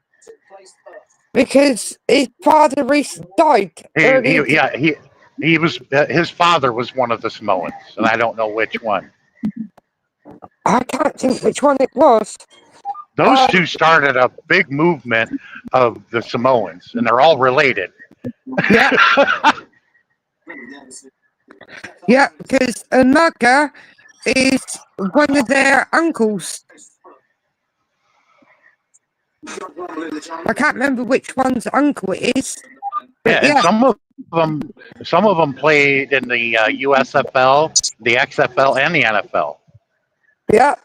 because his father recently died. He was his father was one of the Samoans, and I don't know which one. I can't think which one it was. Those two started a big movement of the Samoans, and they're all related. Yeah. Yeah, because Umaga is one of their uncles. I can't remember which one's uncle it is. But And some of them played in the USFL, the XFL, and the NFL. Yeah.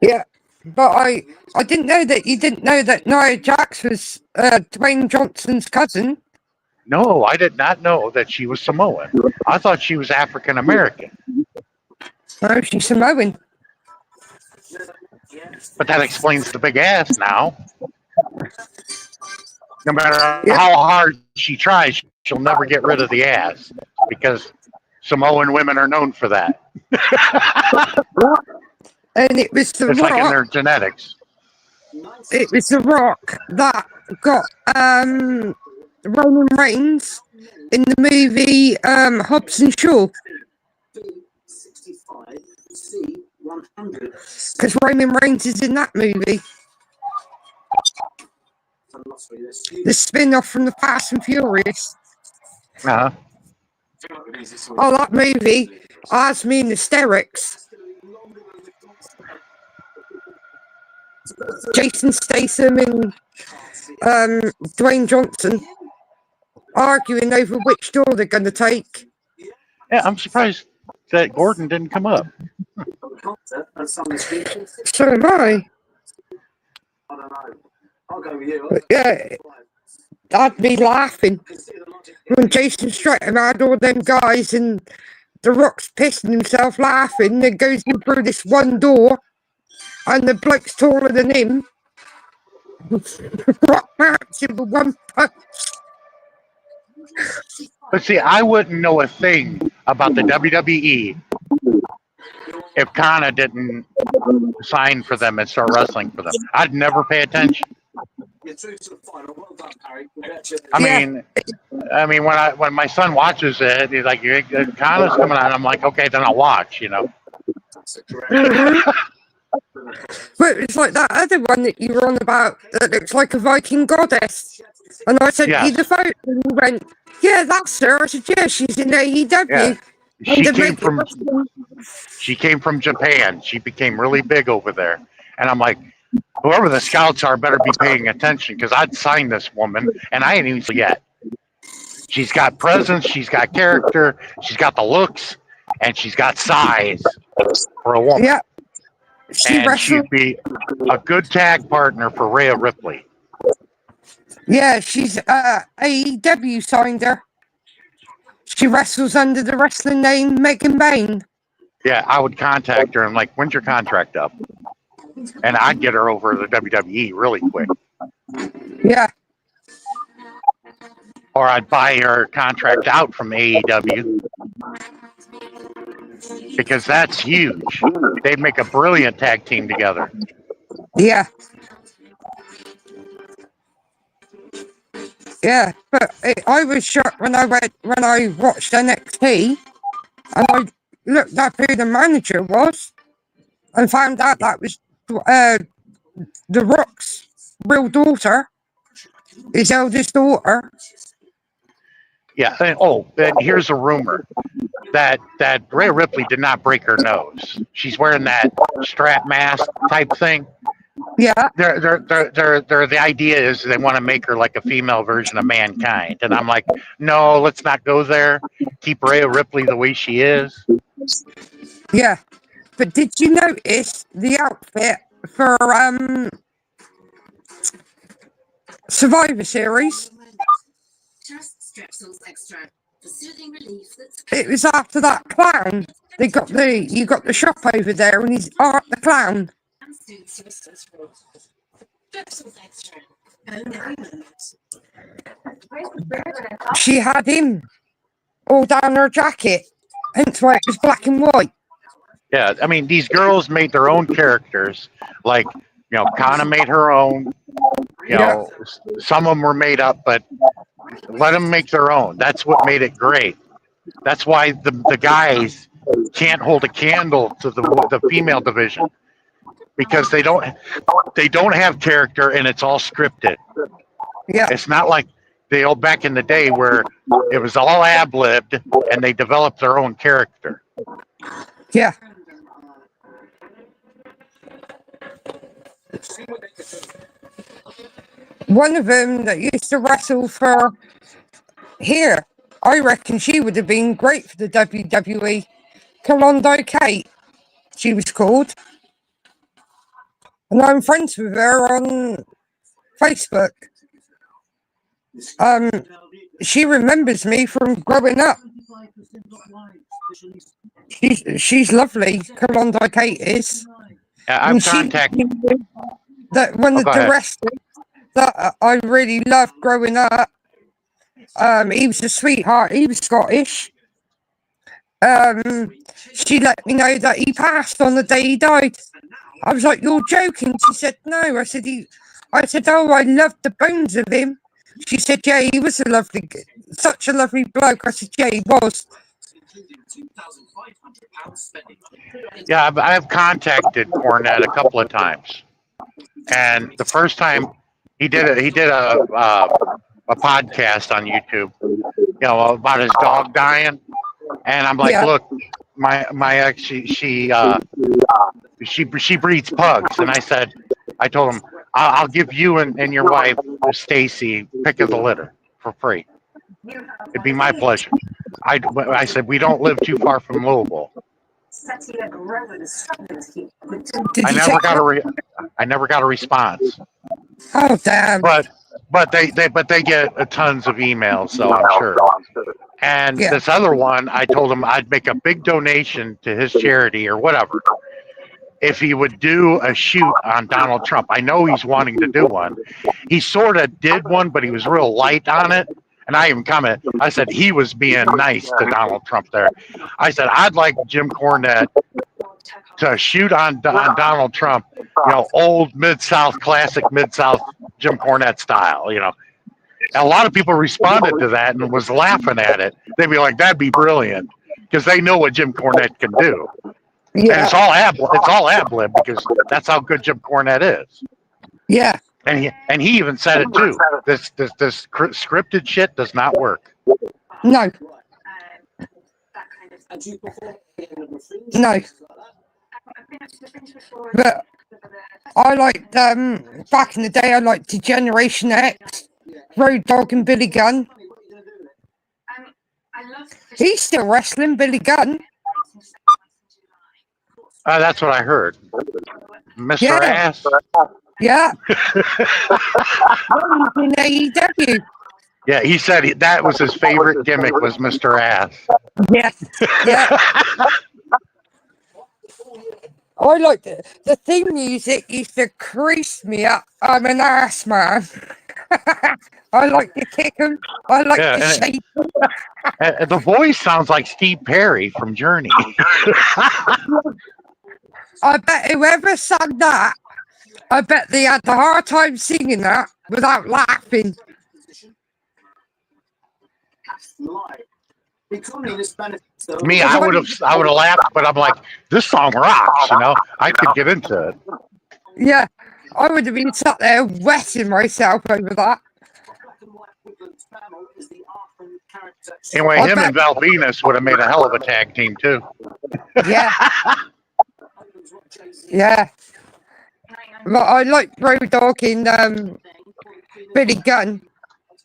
Yeah. But I didn't know that you didn't know that Nia Jax was Dwayne Johnson's cousin. No, I did not know that she was Samoan. I thought she was African American. No, she's Samoan. But that explains the big ass now. No matter how hard she tries, she'll never get rid of the ass because Samoan women are known for that. And it was The It's Rock. like in their genetics. It was The Rock that got Roman Reigns in the movie Hobbs and Shaw. Because Roman Reigns is in that movie. The spin-off from the Fast and Furious. Uh-huh. Oh, that movie has me in hysterics. Jason Statham and Dwayne Johnson arguing over which door they're going to take. Yeah, I'm surprised that Gordon didn't come up. So am I. But yeah, I'd be laughing when Jason Statham had all them guys and The Rock's pissing himself laughing and goes in through this one door and the bloke's taller than him. Rock marks him with one punch. But see, I wouldn't know a thing about the WWE if Kana didn't sign for them and start wrestling for them. I'd never pay attention. I mean, when my son watches it, he's like, Kana's coming on. I'm like, okay, then I'll watch, you know. But it's like that other one that you were on about that looks like a Viking goddess. And I said, Yes. you the photo? And he went, yeah, that's her. I said, yeah, she's in AEW. Yeah. And She came from Japan. She became really big over there. And I'm like, whoever the scouts are better be paying attention because I'd sign this woman and I ain't even seen yet. She's got presence, she's got character, she's got the looks, and she's got size for a woman. Yeah. And she'd be a good tag partner for Rhea Ripley. Yeah, she's AEW signed her. She wrestles under the wrestling name Megan Bain. Yeah, I would contact her and like, when's your contract up? And I'd get her over to the WWE really quick. Yeah. Or I'd buy her contract out from AEW because that's huge. They'd make a brilliant tag team together. Yeah. Yeah, but I was shocked when I watched NXT and I looked up who the manager was and found out that was The Rock's real daughter, his eldest daughter. Yeah. And here's a rumor that Rhea Ripley did not break her nose. She's wearing that strap mask type thing. Yeah, The idea is they want to make her like a female version of Mankind, and I'm like, no, let's not go there. Keep Rhea Ripley the way she is. yeah. But did you notice the outfit for Survivor Series? It was after that clown. You got the shop over there, and he's Art the Clown. She had him all down her jacket, hence why it was black and white. Yeah, I mean, these girls made their own characters. Like, Kana made her own. Some of them were made up, but let them make their own. That's what made it great. That's why the guys can't hold a candle to the female division, because they don't have character and it's all scripted. Yeah, It's not like the old back in the day where it was all ad-libbed and they developed their own character. yeah. One of them that used to wrestle for here, I reckon she would have been great for the WWE. Kalondo Kate, she was called. And I'm friends with her on Facebook. She remembers me from growing up. She's lovely, Kalondo Kate is. Yeah, I've contacted. That one of go the ahead. wrestlers that I really loved growing up. He was a sweetheart. He was Scottish. She let me know that he passed on the day he died. I was like, "You're joking?" She said, "No." I said, "Oh, I loved the bones of him." She said, "Yeah, he was such a lovely bloke." I said, "Yeah, he was." Yeah, I've contacted Cornette a couple of times, and the first time he did a podcast on YouTube, about his dog dying, and I'm like, Yeah. "Look, my ex, she breeds pugs," and I told him, "I'll give you and your wife Stacy pick of the litter for free. It'd be my pleasure." I said, "We don't live too far from Louisville." Did I you never check got that? I never got a response, Oh, damn. but they get tons of emails, so I'm sure. And Yeah. this other one, I told him I'd make a big donation to his charity or whatever if he would do a shoot on Donald Trump. I know he's wanting to do one. He sort of did one, but he was real light on it. And I even commented, I said he was being nice to Donald Trump there. I said, I'd like Jim Cornette to shoot on Donald Trump, old Mid-South, classic Mid-South Jim Cornette style, A lot of people responded to that and was laughing at it. They'd be like, "That'd be brilliant," because they know what Jim Cornette can do. And Yeah, it's all ad-lib because that's how good Jim Cornette is. yeah, And he even said it too. This scripted shit does not work. no, no. But I liked, back in the day, I liked Generation X, Road Dogg and Billy Gunn. He's still wrestling, Billy Gunn. That's what I heard. Mr. Yeah. Ass. Yeah. In AEW. Yeah, he said that was his favorite gimmick was Mr. Ass. Yeah. Yeah. I like the theme music used to crease me up. I'm an ass man. I like to kick 'em. I like Yeah, to and shake. the voice sounds like Steve Perry from Journey. I bet whoever sang that, I bet they had a hard time singing that without laughing. Me, I would have laughed, but I'm like, this song rocks, you know. I could get into it. Yeah, I would have been sat there wetting myself over that. Anyway, I him bet- and Val Venus would have made a hell of a tag team too. Yeah, yeah. But I like Road Dogg in Billy Gunn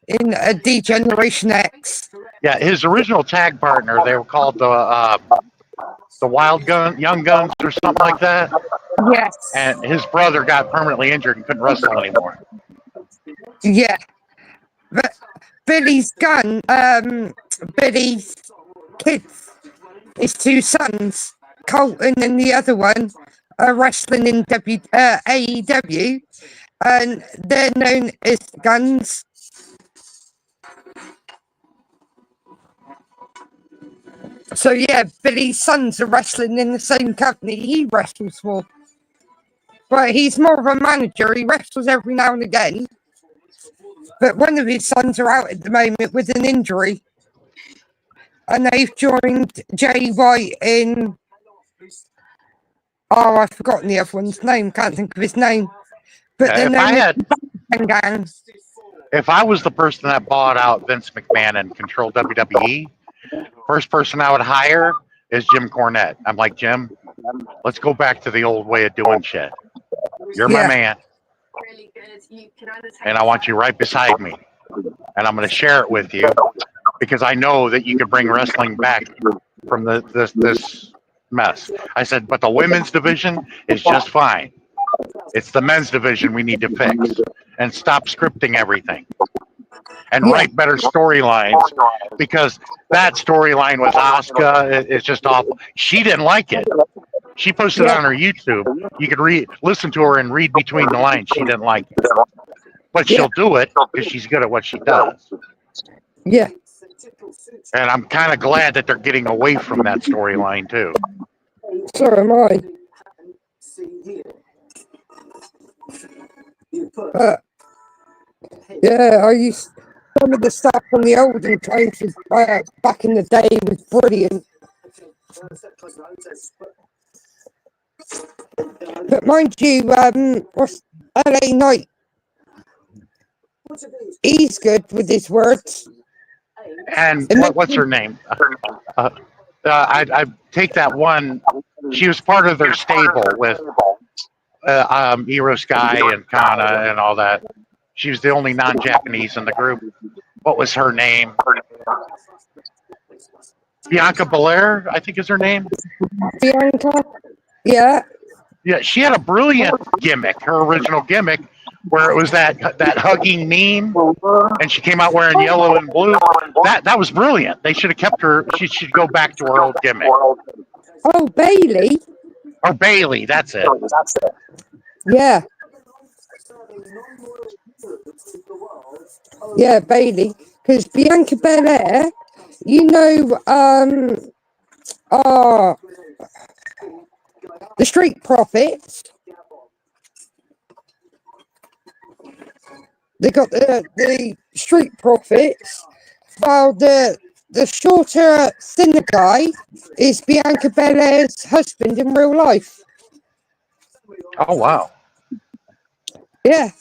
in D-Generation X. Yeah, his original tag partner, they were called the Wild Young Guns or something like that. Yes. And his brother got permanently injured and couldn't wrestle anymore. Yeah. But Billy's gun, Billy's kids, his two sons, Colton and the other one, are wrestling in AEW, and they're known as Guns. So yeah, Billy's sons are wrestling in the same company he wrestles for. But he's more of a manager. He wrestles every now and again. But one of his sons are out at the moment with an injury. And they've joined Jay White in... Oh, I've forgotten the other one's name. Can't think of his name. But they're known as the Gang. If I was the person that bought out Vince McMahon and controlled WWE, first person I would hire is Jim Cornette. I'm like, Jim, let's go back to the old way of doing shit. You're my man, Really good. You can either take and I want you right beside me. And I'm going to share it with you because I know that you can bring wrestling back from this mess. I said, but the women's division is just fine. It's the men's division we need to fix and stop scripting everything and write better storylines, because that storyline with Asuka is just awful. She didn't like it. She posted it on her YouTube. You could listen to her and read between the lines. She didn't like it. But she'll do it because she's good at what she does. Yeah. And I'm kind of glad that they're getting away from that storyline too. So am I. Yeah, I used some of the stuff from the olden times back in the day was brilliant. But mind you, what's LA Knight? He's good with his words. And what's her name? I take that one. She was part of their stable with Iro Sky and Kana and all that. She was the only non-Japanese in the group. What was her name? Bianca Belair, I think is her name. Bianca? Yeah. Yeah, she had a brilliant gimmick, her original gimmick, where it was that hugging meme, and she came out wearing yellow and blue. That was brilliant. They should have kept her. She should go back to her old gimmick. Oh, Bailey. Or Bailey, that's it. Yeah. Yeah, Bailey. Because Bianca Belair, you know, the Street Profits. They got the Street Profits. While the shorter, thinner guy is Bianca Belair's husband in real life. Oh, wow. Yeah.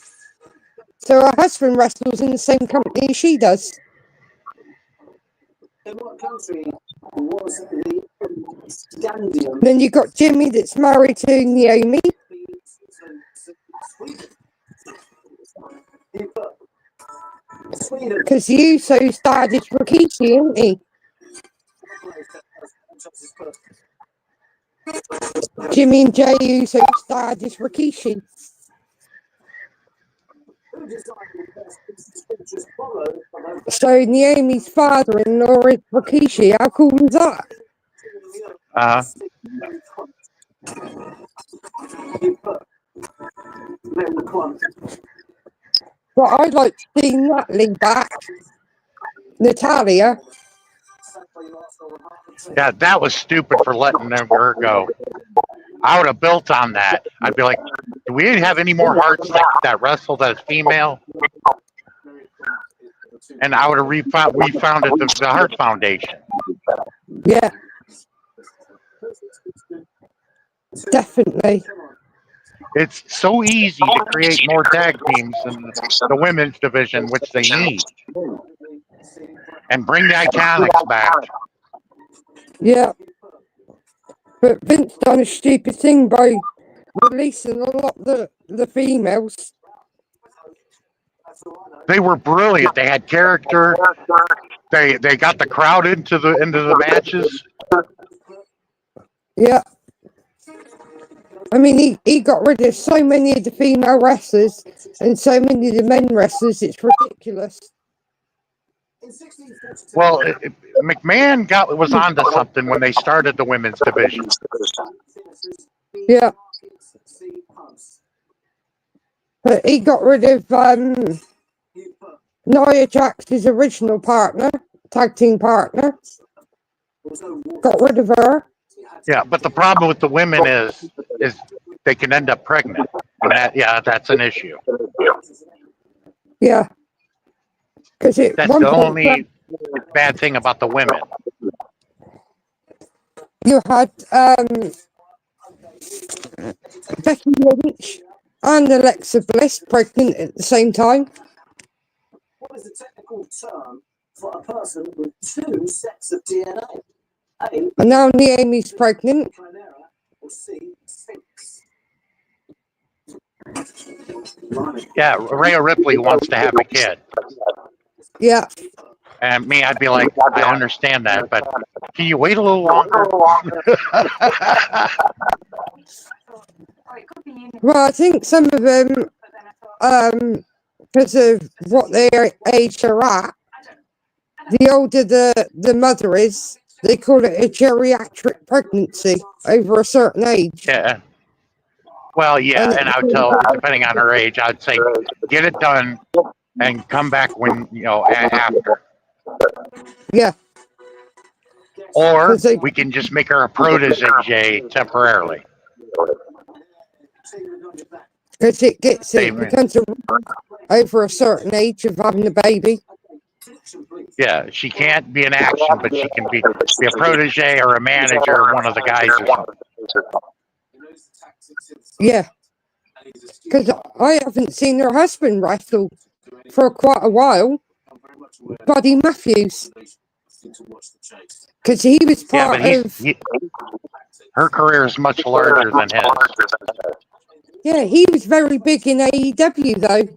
So her husband wrestles in the same company she does. In what country was the Scandium? Then you got Jimmy that's married to Naomi. Because Uso's dad is Rikishi, isn't he? Jimmy and Jay Uso's dad is Rikishi. So Naomi's father-in-law is Rikishi. How cool is that? one. But I'd like to see Natalie back. Natalia. Yeah, that was stupid for letting her go. I would have built on that. I'd be like, do we have any more hearts that wrestle that is female? And I would have refounded the Heart Foundation. Yeah. Definitely. It's so easy to create more tag teams in the women's division, which they need. And bring the Iconics back. Yeah. But Vince done a stupid thing by releasing a lot of the females. They were brilliant. They had character. They got the crowd into the matches. Yeah. I mean, he got rid of so many of the female wrestlers and so many of the men wrestlers, it's ridiculous. Well, McMahon was onto something when they started the women's division. Yeah. But he got rid of Nia Jax's original partner, tag team partner. Got rid of her. Yeah, but the problem with the women is they can end up pregnant. And that's an issue. Yeah. That's the only bad thing about the women. You had Becky Lynch and Alexa Bliss pregnant at the same time. What is the technical term for a person with two sets of DNA? A, And now Naomi's pregnant. chimera, or C, sphinx? Yeah, Rhea Ripley wants to have a kid. Yeah. And me, I'd be like, I understand that, but can you wait a little longer? Well, I think some of them, because of what their age are at, the older the mother is, they call it a geriatric pregnancy over a certain age. Yeah. Well, yeah, and I would tell, depending on her age, I'd say get it done and come back when, after. Yeah. Or we can just make her a protege temporarily. Because it becomes over a certain age of having a baby. Yeah, she can't be in action, but she can be a protege or a manager of one of the guys or something. Yeah. Because I haven't seen her husband wrestle for quite a while. Buddy Matthews. Because he was part of... her career is much larger than his. Yeah, he was very big in AEW, though.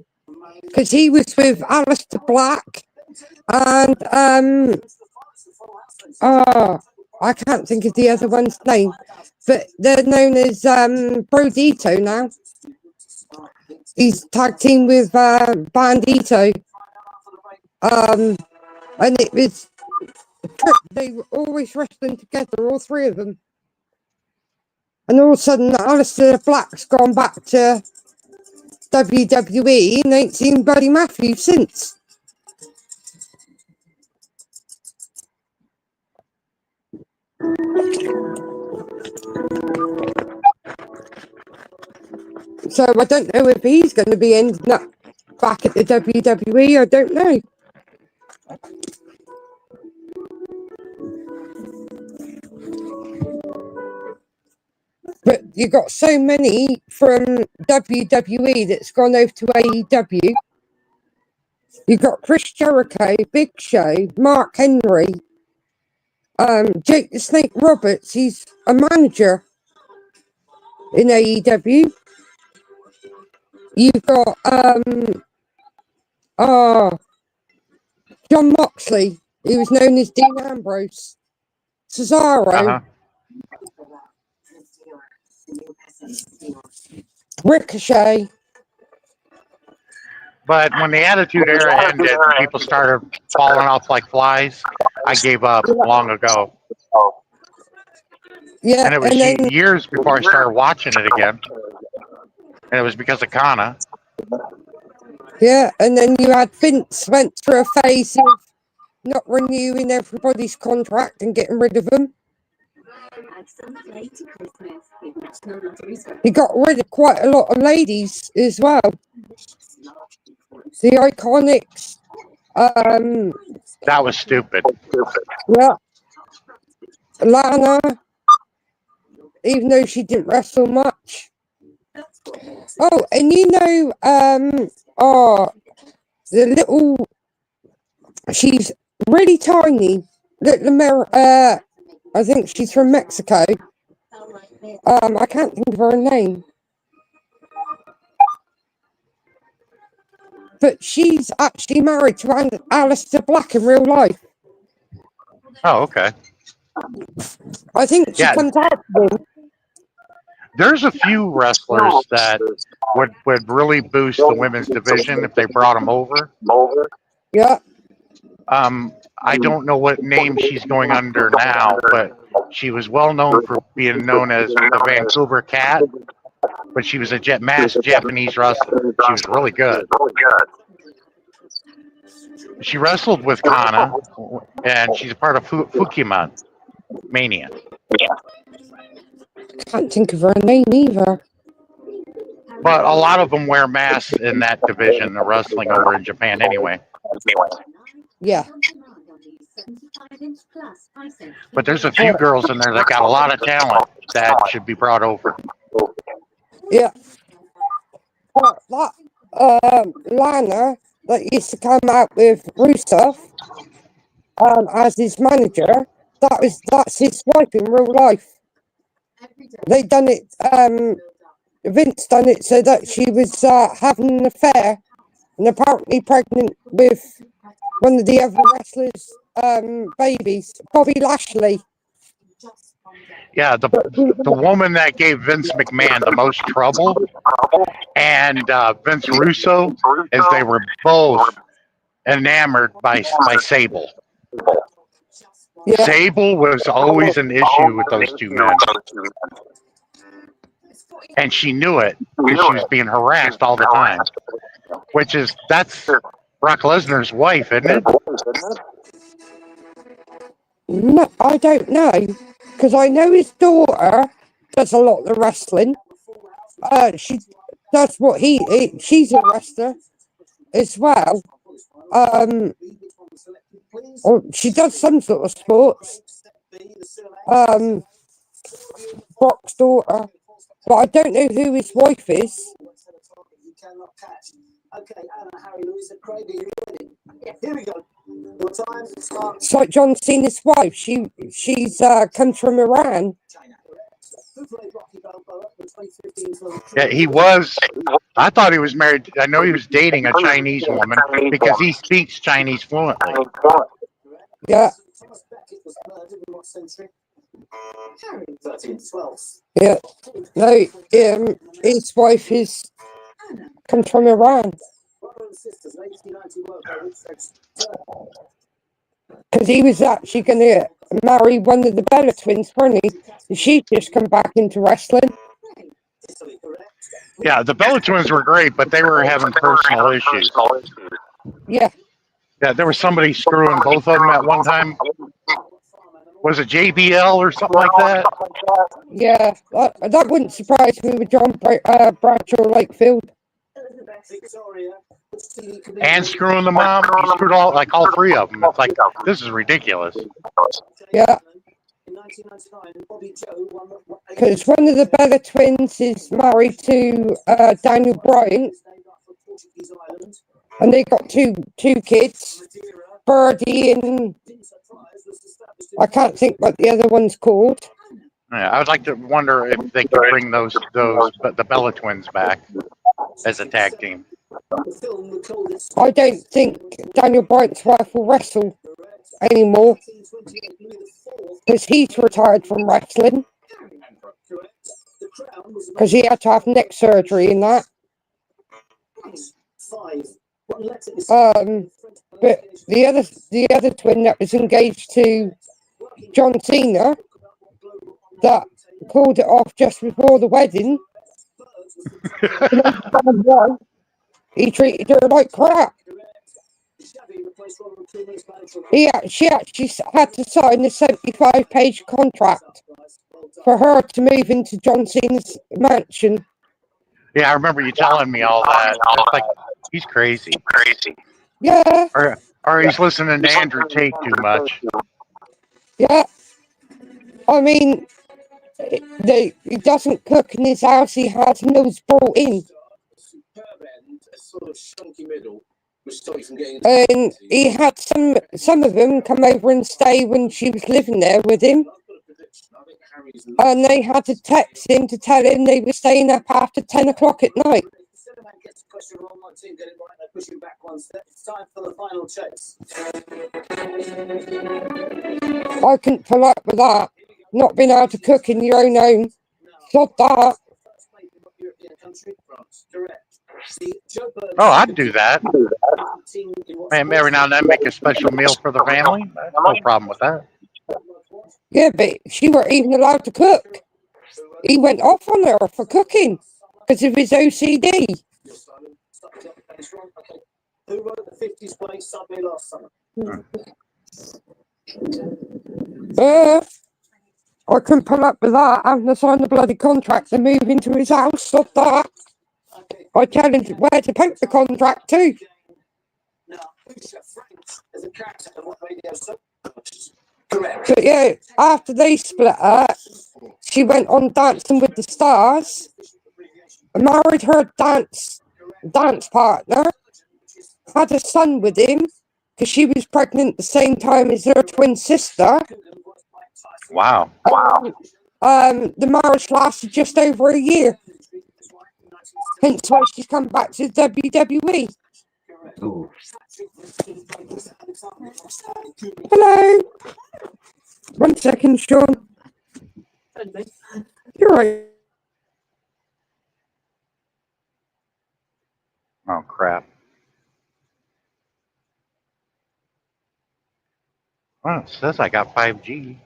Because he was with Aleister Black and... I can't think of the other one's name. But they're known as Brodito now. He's tag team with Bandito. And it was... They were always wrestling together, all three of them. And all of a sudden, Aleister Black's gone back to WWE and ain't seen Buddy Matthews since. So I don't know if he's going to be ending up back at the WWE. I don't know. But you got so many from WWE that's gone over to AEW. You got Chris Jericho, Big Show, Mark Henry, Jake the Snake Roberts. He's a manager in AEW. You've got John Moxley, he was known as Dean Ambrose, Cesaro, Ricochet. But when the Attitude Era ended and people started falling off like flies, I gave up long ago. Yeah, and it was years before I started watching it again. And it was because of Kana. Yeah, and then you had Vince went through a phase of not renewing everybody's contract and getting rid of them. He got rid of quite a lot of ladies as well. The Iconics. That was stupid. Yeah. Lana, even though she didn't wrestle much. Oh, and you know, the little, she's really tiny, little I think she's from Mexico. I can't think of her name. But she's actually married to Alistair Black in real life. Oh, okay. I think she Yeah. comes out with him. There's a few wrestlers that would really boost the women's division if they brought them over. Yeah. I don't know what name she's going under now, but she was well known for being known as the Vancouver Cat. But she was a masked Japanese wrestler. She was really good. She wrestled with Kana, and she's a part of Fukiman Mania. Can't think of her name either. But a lot of them wear masks in that division of wrestling over in Japan anyway. Yeah. But there's a few girls in there that got a lot of talent that should be brought over. Yeah. But that Lana that used to come out with Rusev as his manager, that's his wife in real life. They done it, Vince done it so that she was having an affair and apparently pregnant with one of the other wrestlers' babies, Bobby Lashley. Yeah, the woman that gave Vince McMahon the most trouble and Vince Russo, as they were both enamored by Sable. Yeah. Sable was always an issue with those two men. And she knew it because she was being harassed all the time. That's Brock Lesnar's wife, isn't it? No, I don't know. Because I know his daughter does a lot of wrestling. She does what she's a wrestler as well. Or she does some sort of sports. Brock's daughter. But I don't know who his wife is. Okay, Anna, Harry, Louisa, Craig, are you ready? Here we go. Your time starts. It's like John Cena's wife. She's comes from Iran. Yeah, he was. I thought he was married. I know he was dating a Chinese woman because he speaks Chinese fluently. Yeah. Yeah. No, his wife comes from Iran. Because he was actually going to marry one of the Bella twins, wasn't he? She just come back into wrestling. Yeah, the Bella twins were great, but they were having personal issues. Yeah. Yeah, there was somebody screwing both of them at one time. Was it JBL or something like that? Yeah, that wouldn't surprise me with John Bradshaw Lakefield. And screwing the mom. He screwed all three of them. It's like, this is ridiculous. Yeah. Because one of the Bella twins is married to Daniel Bryan. And they got two kids. Birdie and I can't think what the other one's called. Yeah, I would like to wonder if they could bring the Bella twins back as a tag team. I don't think Daniel Bryan's wife will wrestle anymore because he's retired from wrestling because he had to have neck surgery and that. But the other twin that was engaged to John Cena that called it off just before the wedding. He treated her like crap. She actually had to sign a 75-page contract for her to move into John Cena's mansion. Yeah, I remember you telling me all that. It's like he's crazy, Yeah, or he's listening to Andrew Tate too much. yeah. I mean, he doesn't cook in his house. He has meals brought in. And he had some of them come over and stay when she was living there with him. And they had to text him to tell him they were staying up after 10 o'clock at night. I couldn't pull up with that. Not being able to cook in your own home. Stop that. Oh, I'd do that. Man, every now and then make a special meal for the family. No problem with that. Yeah, but she weren't even allowed to cook. He went off on her for cooking because of his OCD. Who wrote the 50s play Subway last summer? I couldn't pull up with that, having to sign the bloody contract to move into his house. Stop that. I tell him where to put the contract to. Now, Lucia Franks is a character on what radio show? Correct. But yeah, after they split up, she went on Dancing with the Stars, married her dance partner, had a son with him because she was pregnant the same time as her twin sister. Wow. The marriage lasted just over a year. Hence why she's come back to WWE. Hello. 1 second, Sean. You're right. Oh crap. Well, it says I got 5G.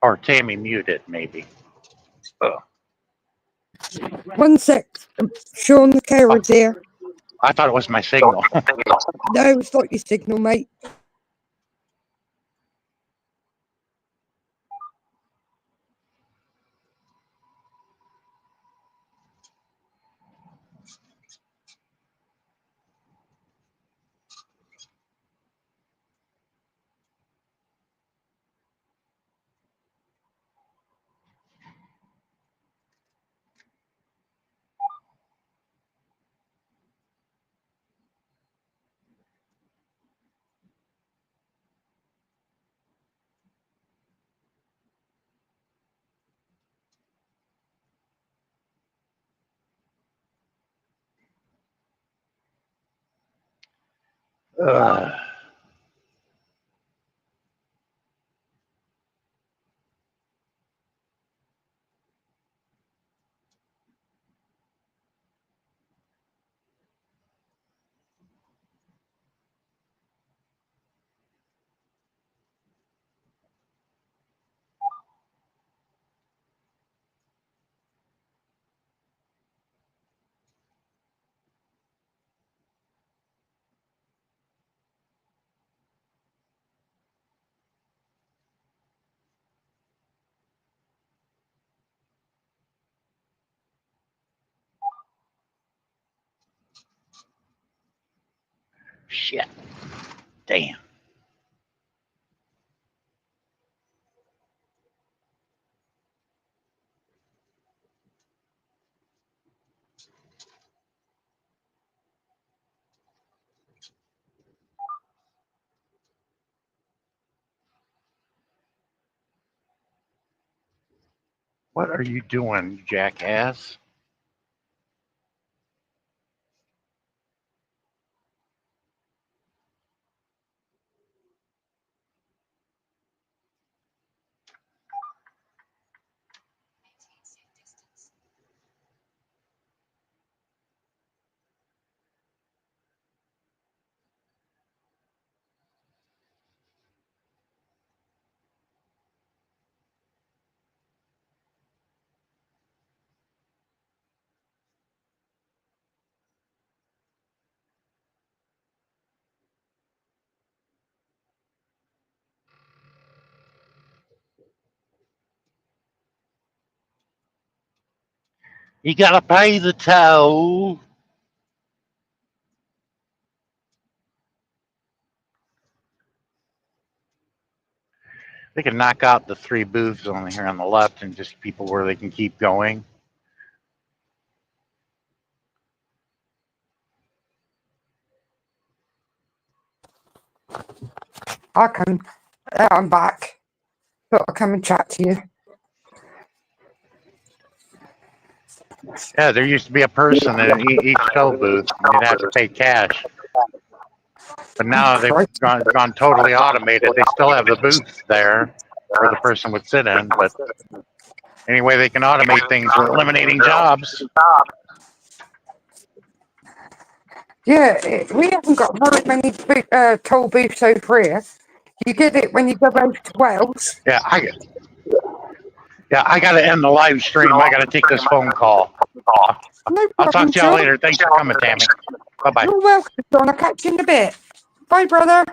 Or Tammy muted, maybe. Oh, 1 sec. Sean, the carer's here. I thought it was my signal. No, it's not your signal, mate. Ugh. Shit. Damn. What are you doing, jackass? You gotta pay the toll. They can knock out the 3 booths on here on the left and just people where they can keep going. I'm back. Thought I'd come and chat to you. Yeah, there used to be a person in each toll booth, and you'd have to pay cash. But now they've gone totally automated. They still have the booth there where the person would sit in, but anyway, they can automate things. We're eliminating jobs. Yeah, we haven't got very many toll booths over here. You get it when you go over to Wales. Yeah, I got to end the live stream. I got to take this phone call. No I'll talk problem, to y'all John. later. Thanks for coming, Tammy. Bye-bye. You're welcome, John. I'll catch you in a bit. Bye, brother.